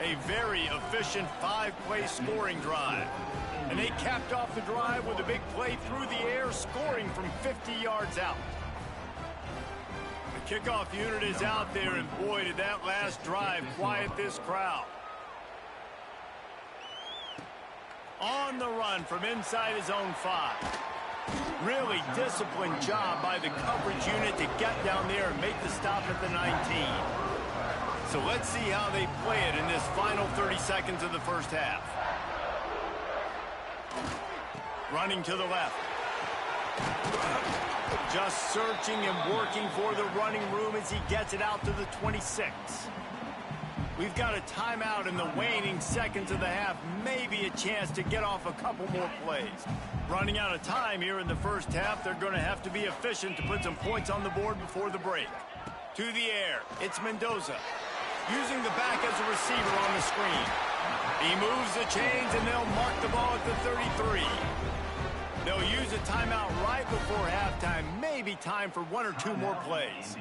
A very efficient 5-play scoring drive. And they capped off the drive with a big play through the air, scoring from 50 yards out. The kickoff unit is out there, and boy, did that last drive quiet this crowd. On the run from inside his own 5. Really disciplined job by the coverage unit to get down there and make the stop at the 19. So let's see how they play it in this final 30 seconds of the first half. Running to the left. Just searching and working for the running room as he gets it out to the 26. We've got a timeout in the waning seconds of the half. Maybe a chance to get off a couple more plays. Running out of time here in the first half. They're going to have to be efficient to put some points on the board before the break. To the air, it's Mendoza. Using the back as a receiver on the screen. He moves the chains and they'll mark the ball at the 33. They'll use a timeout right before halftime. Maybe time for one or two more plays.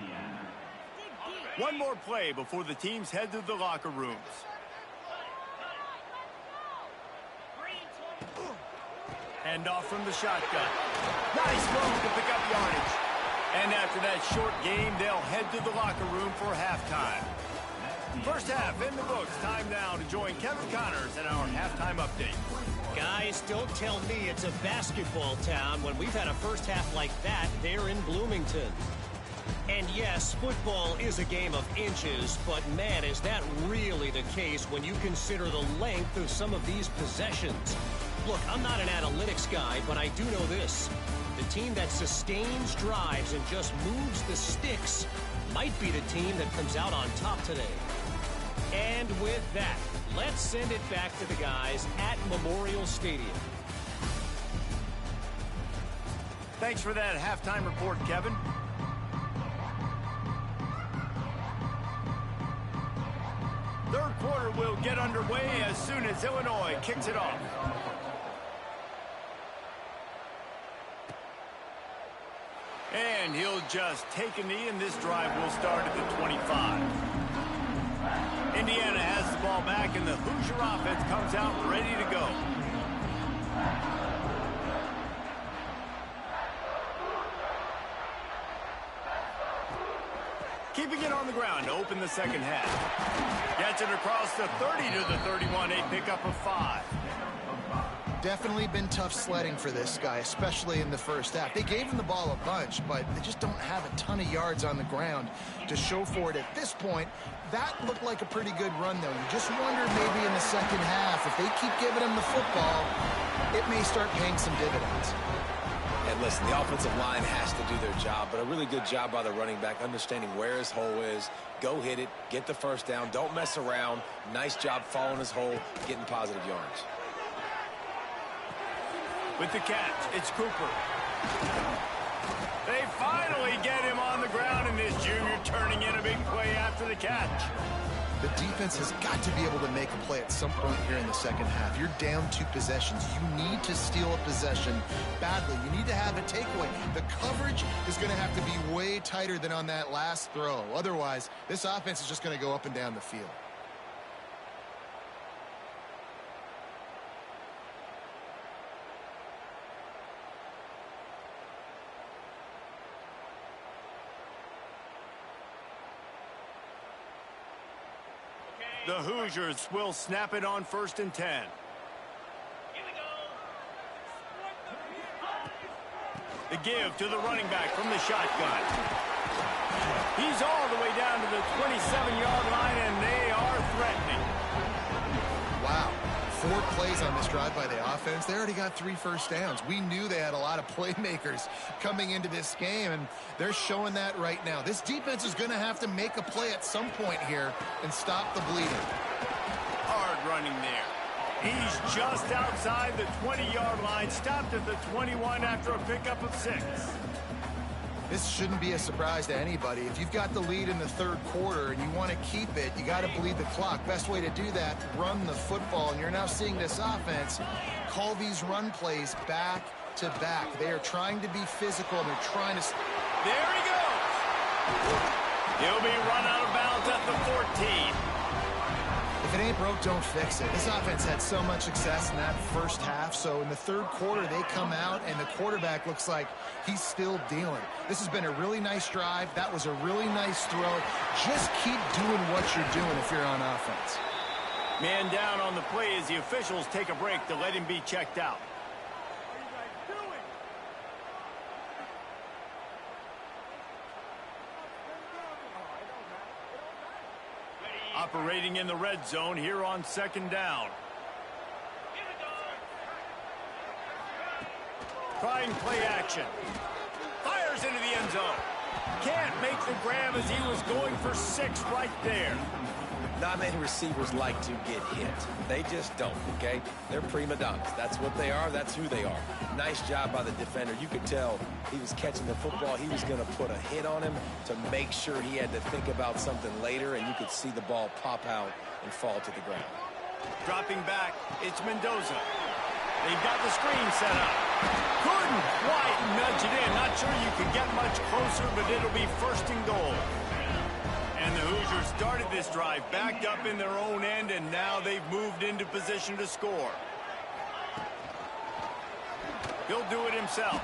One more play before the teams head to the locker rooms. Hand off from the shotgun. Nice move to pick up yardage. And after that short game, they'll head to the locker room for halftime. First half in the books. Time now to join Kevin Connors in our halftime update. Guys, don't tell me it's a basketball town when we've had a first half like that there in Bloomington. And yes, football is a game of inches, but man, is that really the case when you consider the length of some of these possessions. Look, I'm not an analytics guy, but I do know this. The team that sustains drives and just moves the sticks might be the team that comes out on top today. And with that, let's send it back to the guys at Memorial Stadium. Thanks for that halftime report, Kevin. Third quarter will get underway as soon as Illinois kicks it off. And he'll just take a knee, and this drive will start at the 25. Indiana has the ball back, and the Hoosier offense comes out ready to go. Keeping it on the ground to open the second half. Gets it across the 30 to the 31, a pickup of 5. Definitely been tough sledding for this guy, especially in the first half. They gave him the ball a bunch, but they just don't have a ton of yards on the ground to show for it at this point. That looked like a pretty good run, though. You just wonder maybe in the second half, if they keep giving him the football, it may start paying some dividends. And listen, the offensive line has to do their job, but a really good job by the running back, understanding where his hole is. Go hit it, get the first down, don't mess around. Nice job following his hole, getting positive yards. With the catch, it's Cooper. They finally get him on the ground, and this junior turning in a big play after the catch. The defense has got to be able to make a play at some point here in the second half. You're down 2 possessions. You need to steal a possession badly. You need to have a takeaway. The coverage is going to have to be way tighter than on that last throw. Otherwise, this offense is just going to go up and down the field. The Hoosiers will snap it on 1st and 10. The give to the running back from the shotgun. He's all the way down to the 27-yard line, and they are threatening. Wow. 4 plays on this drive by the offense. They already got 3 first downs. We knew they had a lot of playmakers coming into this game, and they're showing that right now. This defense is going to have to make a play at some point here and stop the bleeding. Hard running there. He's just outside the 20-yard line, stopped at the 21 after a pickup of 6. This shouldn't be a surprise to anybody. If you've got the lead in the 3rd quarter and you want to keep it, you got to bleed the clock. Best way to do that, run the football. And you're now seeing this offense call these run plays back to back. They are trying to be physical, and they're trying to... There he goes. He'll be run out of bounds at the 14. If it ain't broke, don't fix it. This offense had so much success in that first half, so in the 3rd quarter, they come out, and the quarterback looks like he's still dealing. This has been a really nice drive. That was a really nice throw. Just keep doing what you're doing if you're on offense. Man down on the play as the officials take a break to let him be checked out. Operating in the red zone here on 2nd down. Trying play action. Fires into the end zone. Can't make the grab as he was going for 6 right there. Not many receivers like to get hit. They just don't, okay? They're prima donnas. That's what they are. That's who they are. Nice job by the defender. You could tell he was catching the football. He was going to put a hit on him to make sure he had to think about something later, and you could see the ball pop out and fall to the ground. Dropping back, it's Mendoza. They've got the screen set up. Couldn't quite nudge it in. Not sure you could get much closer, but it'll be 1st and goal. And the Hoosiers started this drive backed up in their own end, and now they've moved into position to score. He'll do it himself.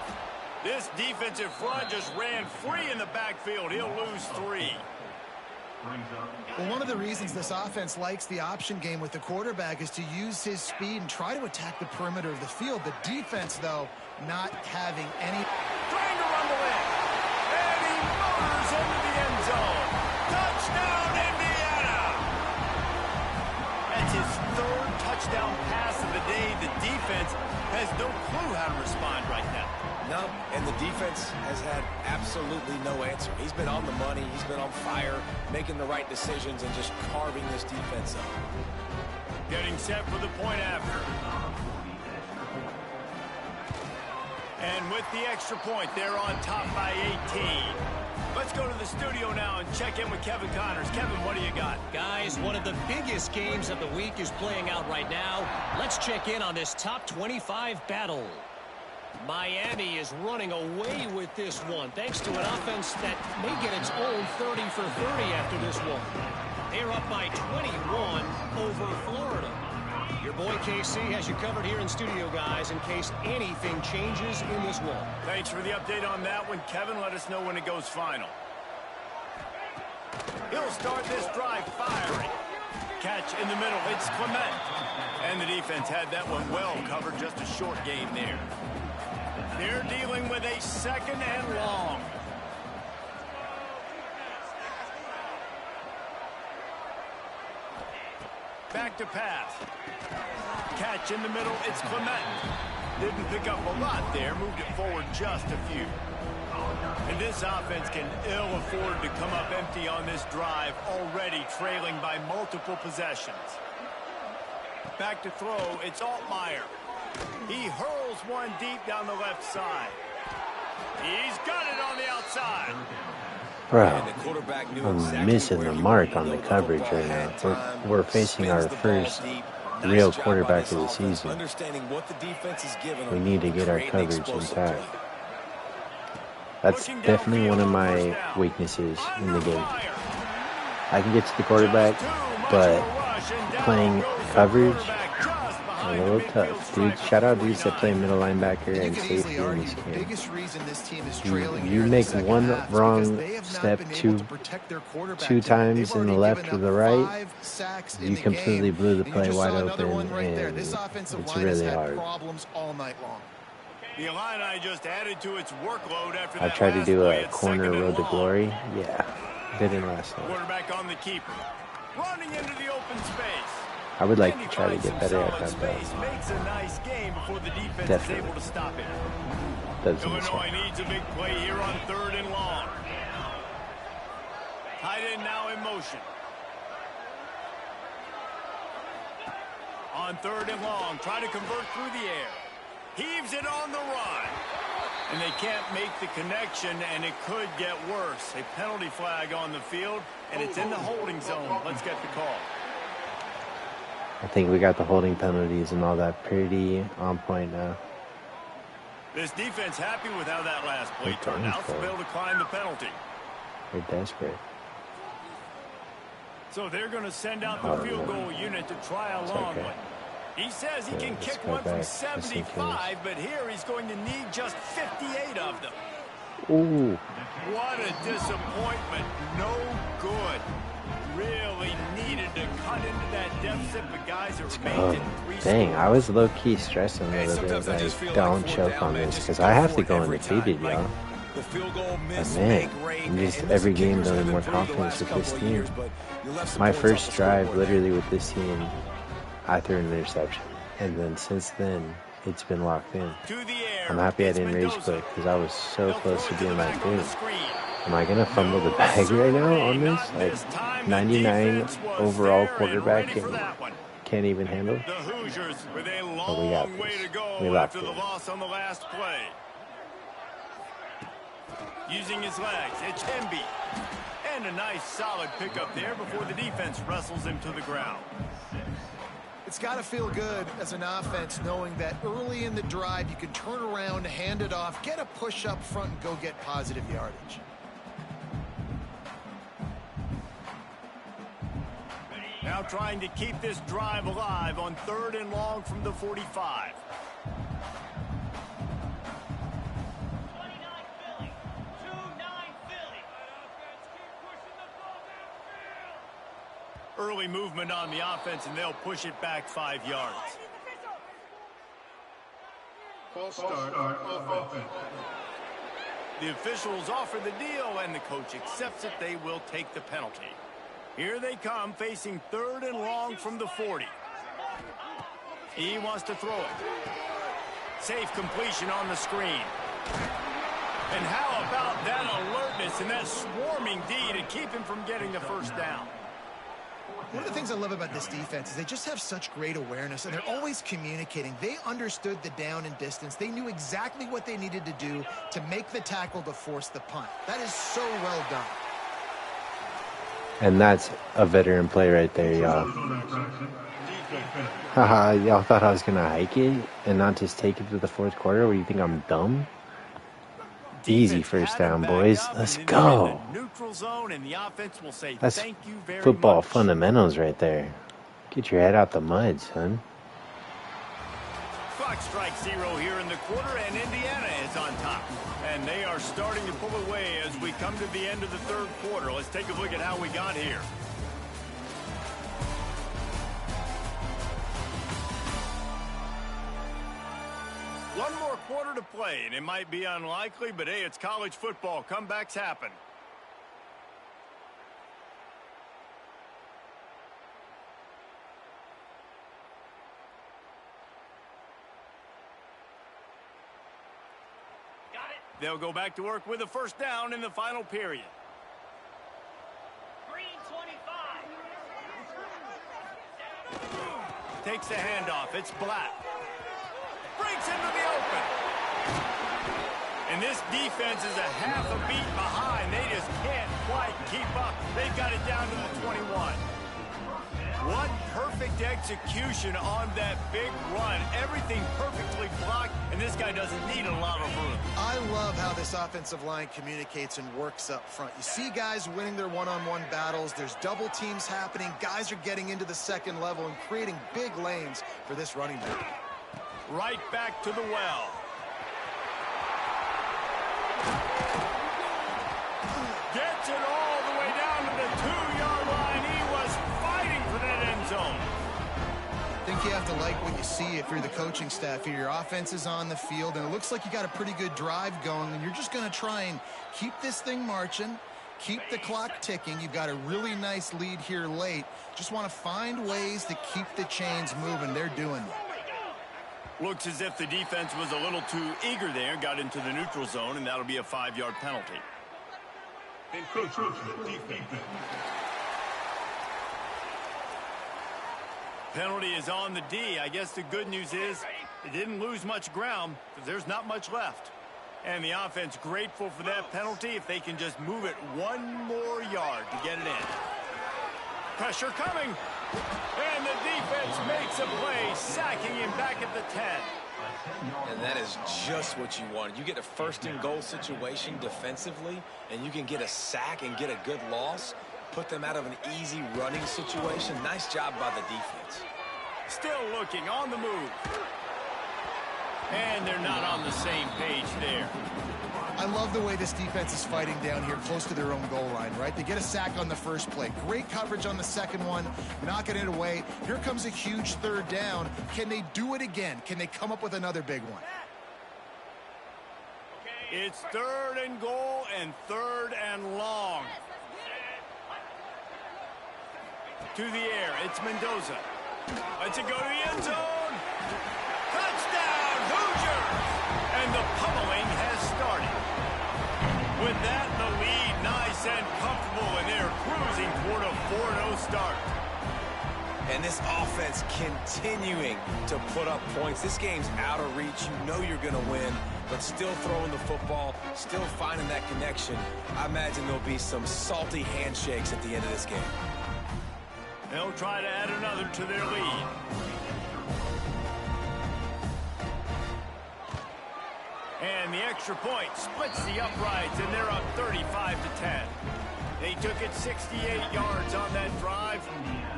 This defensive front just ran free in the backfield. He'll lose 3. Well, one of the reasons this offense likes the option game with the quarterback is to use his speed and try to attack the perimeter of the field. The defense, though, not having any... Trying to rumble in. And he motors into the end zone. Touchdown, Indiana! That's his 3rd touchdown pass of the day. The defense has no clue how to respond right now. No, and the defense has had absolutely no answer. He's been on the money. He's been on fire, making the right decisions, and just carving this defense up. Getting set for the point after. And with the extra point, they're on top by 18. Let's go to the studio now and check in with Kevin Connors. Kevin, what do you got? Guys, one of the biggest games of the week is playing out right now. Let's check in on this top 25 battle. Miami is running away with this one, thanks to an offense that may get its own 30 for 30 after this one. They're up by 21 over Florida. Your boy KC has you covered here in studio, guys, in case anything changes in this one. Thanks for the update on that one, Kevin. Let us know when it goes final. He'll start this drive firing. Catch in the middle. It's Clement. And the defense had that one well covered, just a short gain there. They're dealing with a 2nd and long. Back to pass. Catch in the middle, it's Clement. Didn't pick up a lot there, moved it forward just a few. And this offense can ill afford to come up empty on this drive, already trailing by multiple possessions. Back to throw, it's Altmaier. He hurls one deep down the left side. He's got it on the outside. Bro, I'm missing the mark on the coverage right now. We're facing our first real quarterback of the season. We need to get our coverage intact. That's definitely one of my weaknesses in the game. I can get to the quarterback, but playing coverage, a little tough. Dude, shout out dudes that play middle linebacker and safety in this game. You make one wrong step two times in the left or the right, you completely blew the play wide open, and it's really hard. The Illini just added to its workload after I that tried to last do play a at corner 2nd and road to long. glory. Yeah, didn't last long. Quarterback on the keeper. Running into the open space. I would like to try to get better at that, Space though. makes a nice game before the defense Definitely. is able to stop it. Doesn't Illinois matter. needs a big play here on 3rd and long. Tight end now in motion. On 3rd and long, try to convert through the air. Heaves it on the run. And they can't make the connection, and it could get worse. A penalty flag on the field, and it's in the holding zone. Let's get the call. I think we got the holding penalties and all that pretty on point now. This defense happy with how that last play Good turned out, so play. they'll decline the penalty. We're desperate. So they're going to send out the field goal unit to try a long one. He says he can kick one from 75, but here he's going to need just 58 of them. Ooh. What a disappointment. No good. Really needed to cut into that deficit, but guys, it remains at 3 Dang, scores. I was low-key stressing a little bit. Like, don't choke on this, because I have to go undefeated, y'all. But man, I'm just every game building more confidence with this team. My first drive, literally with this team, I threw an interception, and then since then, it's been locked in. I'm happy I didn't rage quit, because I was so close to being like, dude, am I gonna fumble the bag right now on this? Like, 99 overall quarterback and can't even handle? The Hoosiers with a But we got long way this. to go We locked after the it. loss on the last play. Using his legs, it's Hemby. And a nice solid pickup there before the defense wrestles him to the ground. It's got to feel good as an offense knowing that early in the drive you can turn around, hand it off, get a push up front, and go get positive yardage. Now trying to keep this drive alive on 3rd and long from the 45. Early movement on the offense, and they'll push it back 5 yards. False start of offense. The officials offer the deal, and the coach accepts it. They will take the penalty. Here they come, facing 3rd and long from the 40. He wants to throw it. Safe completion on the screen. And how about that alertness and that swarming D to keep him from getting the first down? One of the things I love about this defense is they just have such great awareness, and they're always communicating. They understood the down and distance. They knew exactly what they needed to do to make the tackle to force the punt. That is so well done. And that's a veteran play right there, y'all. Haha, y'all thought I was going to hike it and not just take it to the 4th quarter? What, do you think I'm dumb? Easy first down, boys. Let's go. That's football fundamentals right there. Get your head out the mud, son. Clock strikes 0 here in the quarter, and Indiana is on top. And they are starting to pull away as we come to the end of the 3rd quarter. Let's take a look at how we got here. to play, and it might be unlikely, but hey, it's college football. Comebacks happen. They'll go back to work with a first down in the final period. Green 25. Takes the handoff. It's Black. Breaks into the open. And this defense is a half a beat behind. They just can't quite keep up. They've got it down to the 21. What perfect execution on that big run. Everything perfectly blocked, and this guy doesn't need a lot of room. I love how this offensive line communicates and works up front. You see guys winning their one-on-one battles. There's double teams happening. Guys are getting into the second level and creating big lanes for this running back. Right back to the well. Gets it all the way down to the 2-yard line. He was fighting for that end zone. I think you have to like what you see if you're the coaching staff here. Your offense is on the field, and it looks like you got a pretty good drive going, and you're just going to try and keep this thing marching, keep the clock ticking. You've got a really nice lead here late. Just want to find ways to keep the chains moving. They're doing that. Looks as if the defense was a little too eager there, got into the neutral zone, and that'll be a 5-yard penalty. Penalty is on the D. I guess the good news is it didn't lose much ground because there's not much left. And the offense grateful for that penalty if they can just move it one more yard to get it in. Pressure coming. And the defense makes a play, sacking him back at the 10. And that is just what you wanted. You get a first-and-goal situation defensively, and you can get a sack and get a good loss, put them out of an easy running situation. Nice job by the defense. Still looking on the move. And they're not on the same page there. I love the way this defense is fighting down here close to their own goal line, right? They get a sack on the first play. Great coverage on the second one, knocking it away. Here comes a huge third down. Can they do it again? Can they come up with another big one? It's 3rd and goal and 3rd and long. To the air, it's Mendoza. Lets it go to the end zone. Touchdown, Hoosiers! And the pummeling has started. With that, the lead nice and comfortable, and they're cruising toward a 4-0 start. And this offense continuing to put up points. This game's out of reach. You know you're going to win, but still throwing the football, still finding that connection. I imagine there'll be some salty handshakes at the end of this game. They'll try to add another to their lead. And the extra point splits the uprights, and they're up 35-10. They took it 68 yards on that drive.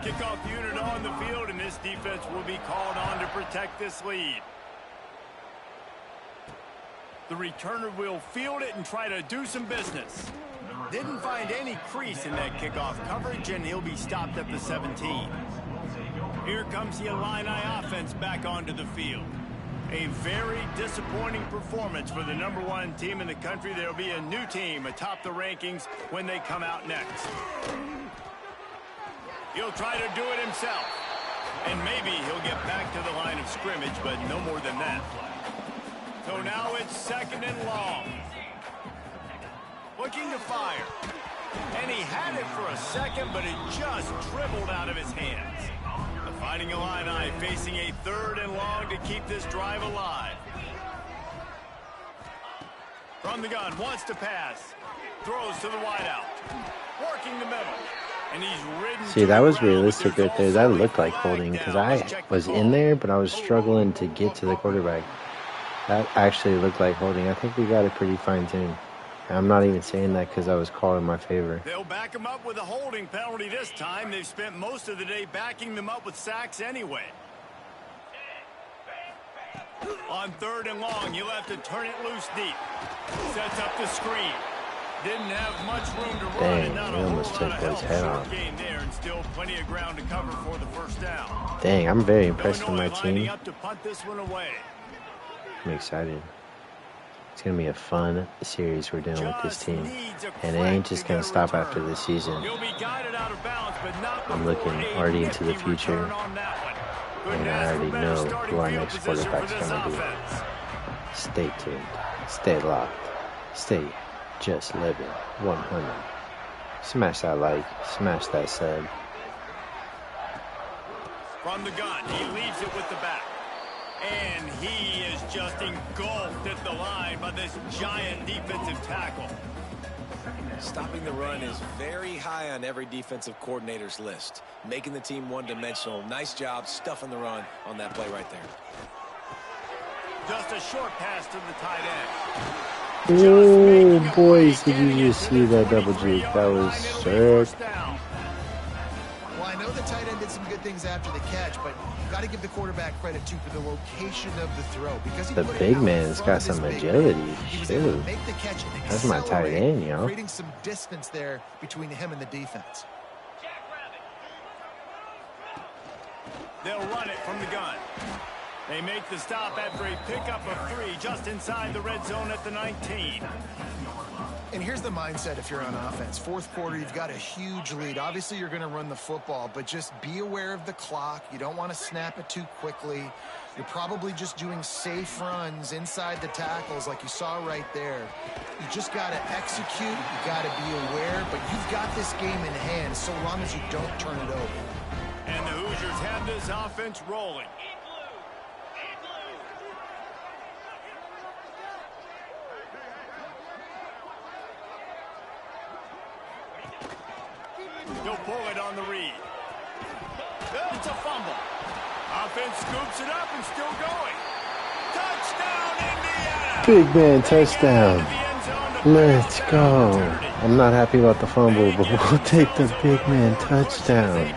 Kickoff unit on the field, and this defense will be called on to protect this lead. The returner will field it and try to do some business. Didn't find any crease in that kickoff coverage, and he'll be stopped at the 17. Here comes the Illini offense back onto the field. A very disappointing performance for the #1 team in the country. There'll be a new team atop the rankings when they come out next. He'll try to do it himself. And maybe he'll get back to the line of scrimmage, but no more than that. So now it's 2nd and long. Looking to fire. And he had it for a second, but it just dribbled out of his hands. The Fighting Illini facing a 3rd and long to keep this drive alive. From the gun, wants to pass. Throws to the wideout. Working the middle. And he's ridden. See, that was realistic right there. That looked like holding because I was in there, but I was struggling to get to the quarterback. That actually looked like holding. I think we got it pretty fine-tuned. I'm not even saying that because I was calling in my favor. They'll back him up with a holding penalty this time. They've spent most of the day backing them up with sacks anyway. On 3rd and long, you'll have to turn it loose deep. Sets up the screen. Didn't have much room to run. Dang, And not a he whole almost lot took of his help. head Short off. gain there, and still plenty of ground to cover for the first down. Dang, I'm very impressed with my Illinois lining team. up to punt this one away. I'm excited. It's going to be a fun series we're doing with this team. And it ain't just going to stop after this season. I'm looking already into the future. And I already know who our next quarterback's going to be. Stay tuned. Stay locked. Stay just living 100. Smash that like. Smash that sub. From the gun, he leaves it with the back. And he is just engulfed at the line by this giant defensive tackle. Stopping the run is very high on every defensive coordinator's list. Making the team one-dimensional. Nice job stuffing the run on that play right there. Just a short pass to the tight Oh, end. boys, did you just see that double juke? That was sick. Well, I know the tight end did some good things after the catch, but you've got to give the quarterback credit, too, for the location of the throw. Because the big man's got some agility. Shoot. That's my tight end, yo. Creating some distance there between him and the defense. They'll run it from the gun. They make the stop after a pickup of 3 just inside the red zone at the 19. And here's the mindset if you're on offense. Fourth quarter, you've got a huge lead. Obviously, you're going to run the football, but just be aware of the clock. You don't want to snap it too quickly. You're probably just doing safe runs inside the tackles like you saw right there. You just got to execute. You got to be aware, but you've got this game in hand so long as you don't turn it over. And the Hoosiers have this offense rolling. He'll pull it on the read. It's a fumble. Offense scoops it up and still going. Touchdown, Indiana! Big man touchdown. Let's go. I'm not happy about the fumble, but we'll take the big man touchdown.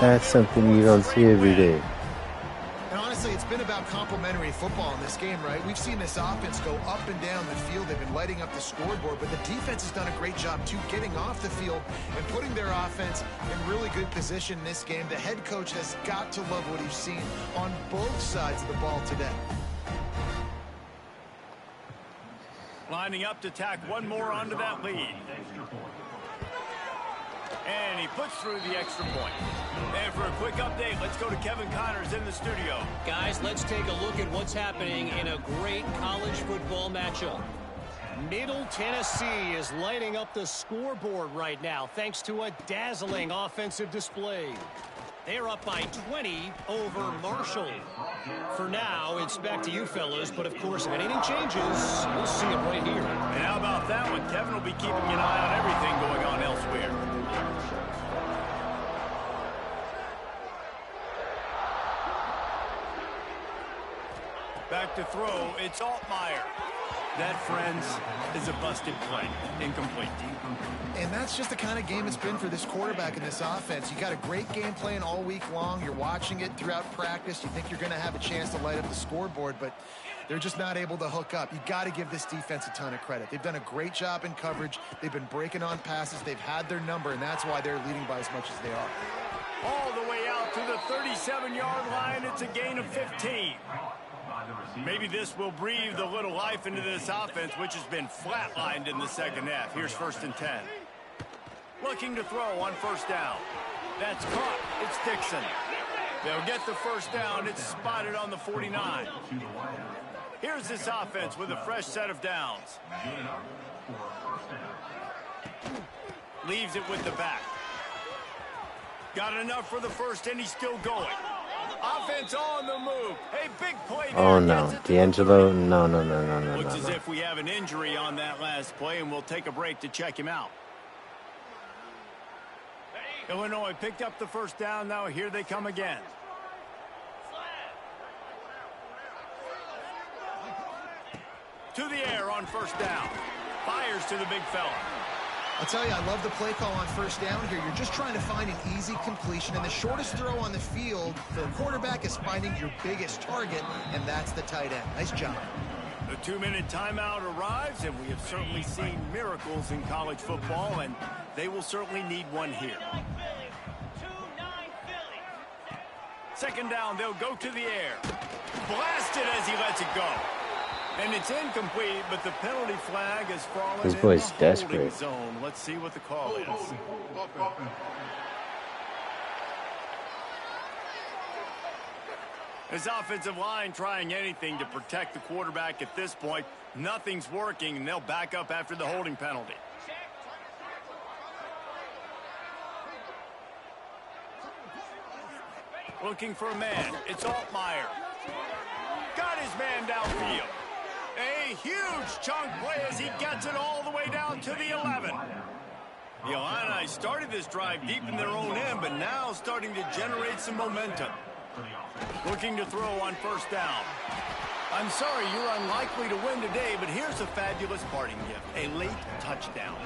That's something you don't see every day. And honestly, it's been about complementary football in this game, right? We've seen this offense go up and down the field. They've been lighting up the scoreboard, but the defense has done a great job, too, getting off the field and putting their offense in really good position in this game. The head coach has got to love what he's seen on both sides of the ball today. Lining up to tack one more onto that lead. And he puts through the extra point. And for a quick update, let's go to Kevin Connors in the studio. Guys, let's take a look at what's happening in a great college football matchup. Middle Tennessee is lighting up the scoreboard right now thanks to a dazzling offensive display. They're up by 20 over Marshall. For now, it's back to you fellas, but of course, if anything changes, we'll see it right here. And how about that one? Kevin will be keeping an eye on everything going on elsewhere. Back to throw, it's Altmaier. That, friends, is a busted play. Incomplete. And that's just the kind of game it's been for this quarterback in this offense. You got a great game plan all week long. You're watching it throughout practice. You think you're going to have a chance to light up the scoreboard, but they're just not able to hook up. You got to give this defense a ton of credit. They've done a great job in coverage. They've been breaking on passes. They've had their number, and that's why they're leading by as much as they are. All the way out to the 37-yard line. It's a gain of 15. Maybe this will breathe a little life into this offense, which has been flatlined in the second half. Here's 1st and 10. Looking to throw on first down. That's caught. It's Dixon. They'll get the first down. It's spotted on the 49. Here's this offense with a fresh set of downs. Leaves it with the back. Got enough for the first, and he's still going. Offense on the move. Hey, big play there. Oh, no. D'Angelo, no. Looks as if we have an injury on that last play, and we'll take a break to check him out. Illinois picked up the first down. Now here they come again. To the air on first down. Fires to the big fella. I'll tell you, I love the play call on first down here. You're just trying to find an easy completion, and the shortest throw on the field for the quarterback is finding your biggest target, and that's the tight end. Nice job. The 2-minute timeout arrives, and we have certainly seen miracles in college football, and they will certainly need one here. Second down, they'll go to the air. Blasted as he lets it go. And it's incomplete, but the penalty flag has fallen This in boy's the desperate. holding zone. Let's see what the call is. Offense. His offensive line trying anything to protect the quarterback at this point. Nothing's working, and they'll back up after the holding penalty. Looking for a man. It's Altmaier. Got his man downfield. A huge chunk play as he gets it all the way down to the 11. The Illini started this drive deep in their own end, but now starting to generate some momentum. Looking to throw on first down. I'm sorry, you're unlikely to win today, but here's a fabulous parting gift. A late touchdown.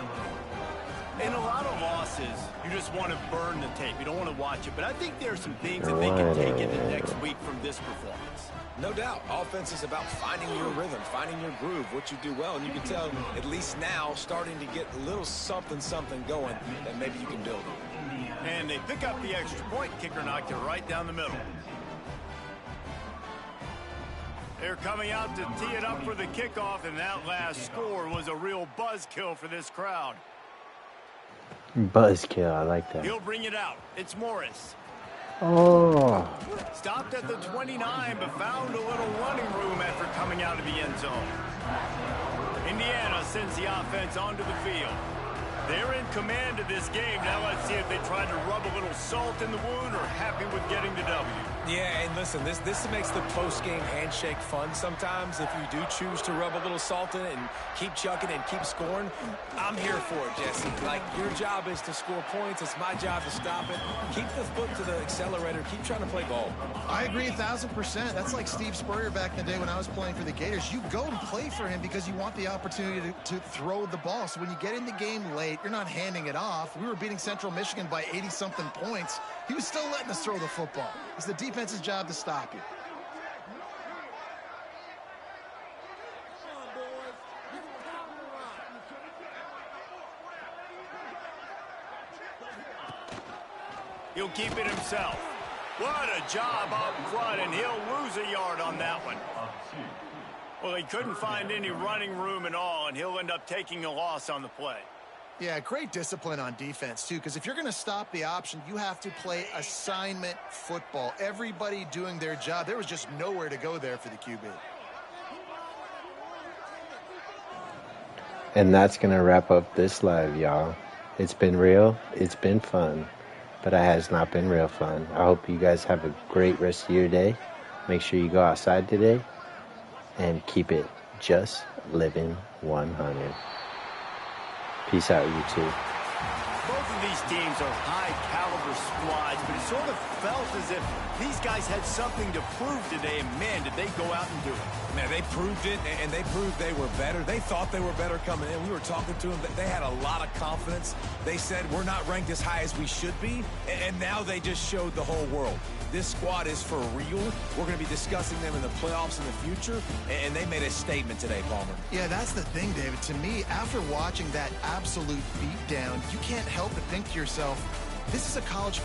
In a lot of losses, you just want to burn the tape. You don't want to watch it, but I think there are some things that they can take into next week from this performance. No doubt. Offense is about finding your rhythm, finding your groove, what you do well. And you can tell, at least now, starting to get a little something going that maybe you can build on. And they pick up the extra point. Kicker knocked it right down the middle. They're coming out to tee it up for the kickoff, and that last score was a real buzzkill for this crowd. Buzzkill, I like that. He'll bring it out. It's Morris. Oh. Stopped at the 29, but found a little running room after coming out of the end zone. Indiana sends the offense onto the field. They're in command of this game. Now let's see if they try to rub a little salt in the wound or happy with getting the W. Yeah, and listen, this makes the post-game handshake fun sometimes. If you do choose to rub a little salt in it and keep chucking and keep scoring, I'm here for it, Jesse. Like, your job is to score points. It's my job to stop it. Keep the foot to the accelerator. Keep trying to play ball. I agree 1,000%. That's like Steve Spurrier back in the day when I was playing for the Gators. You go and play for him because you want the opportunity to throw the ball. So when you get in the game late, you're not handing it off. We were beating Central Michigan by 80-something points. He was still letting us throw the football. It's the defense's job to stop you. He'll keep it himself. What a job up front, and he'll lose a yard on that one. Well, he couldn't find any running room at all, and he'll end up taking a loss on the play. Yeah, great discipline on defense, too, because if you're going to stop the option, you have to play assignment football. Everybody doing their job. There was just nowhere to go there for the QB. And that's going to wrap up this live, y'all. It's been real. It's been fun. But it has not been real fun. I hope you guys have a great rest of your day. Make sure you go outside today. And keep it just living 100. Peace out, you two. Both of these teams are high-caliber squads, but it sort of felt as if these guys had something to prove today, and man, did they go out and do it. Man, they proved it, and they proved they were better. They thought they were better coming in. We were talking to them. They had a lot of confidence. They said, we're not ranked as high as we should be, and now they just showed the whole world. This squad is for real. We're going to be discussing them in the playoffs in the future, and they made a statement today, Palmer. Yeah, that's the thing, David. To me, after watching that absolute beatdown, you can't help but think to yourself, this is a college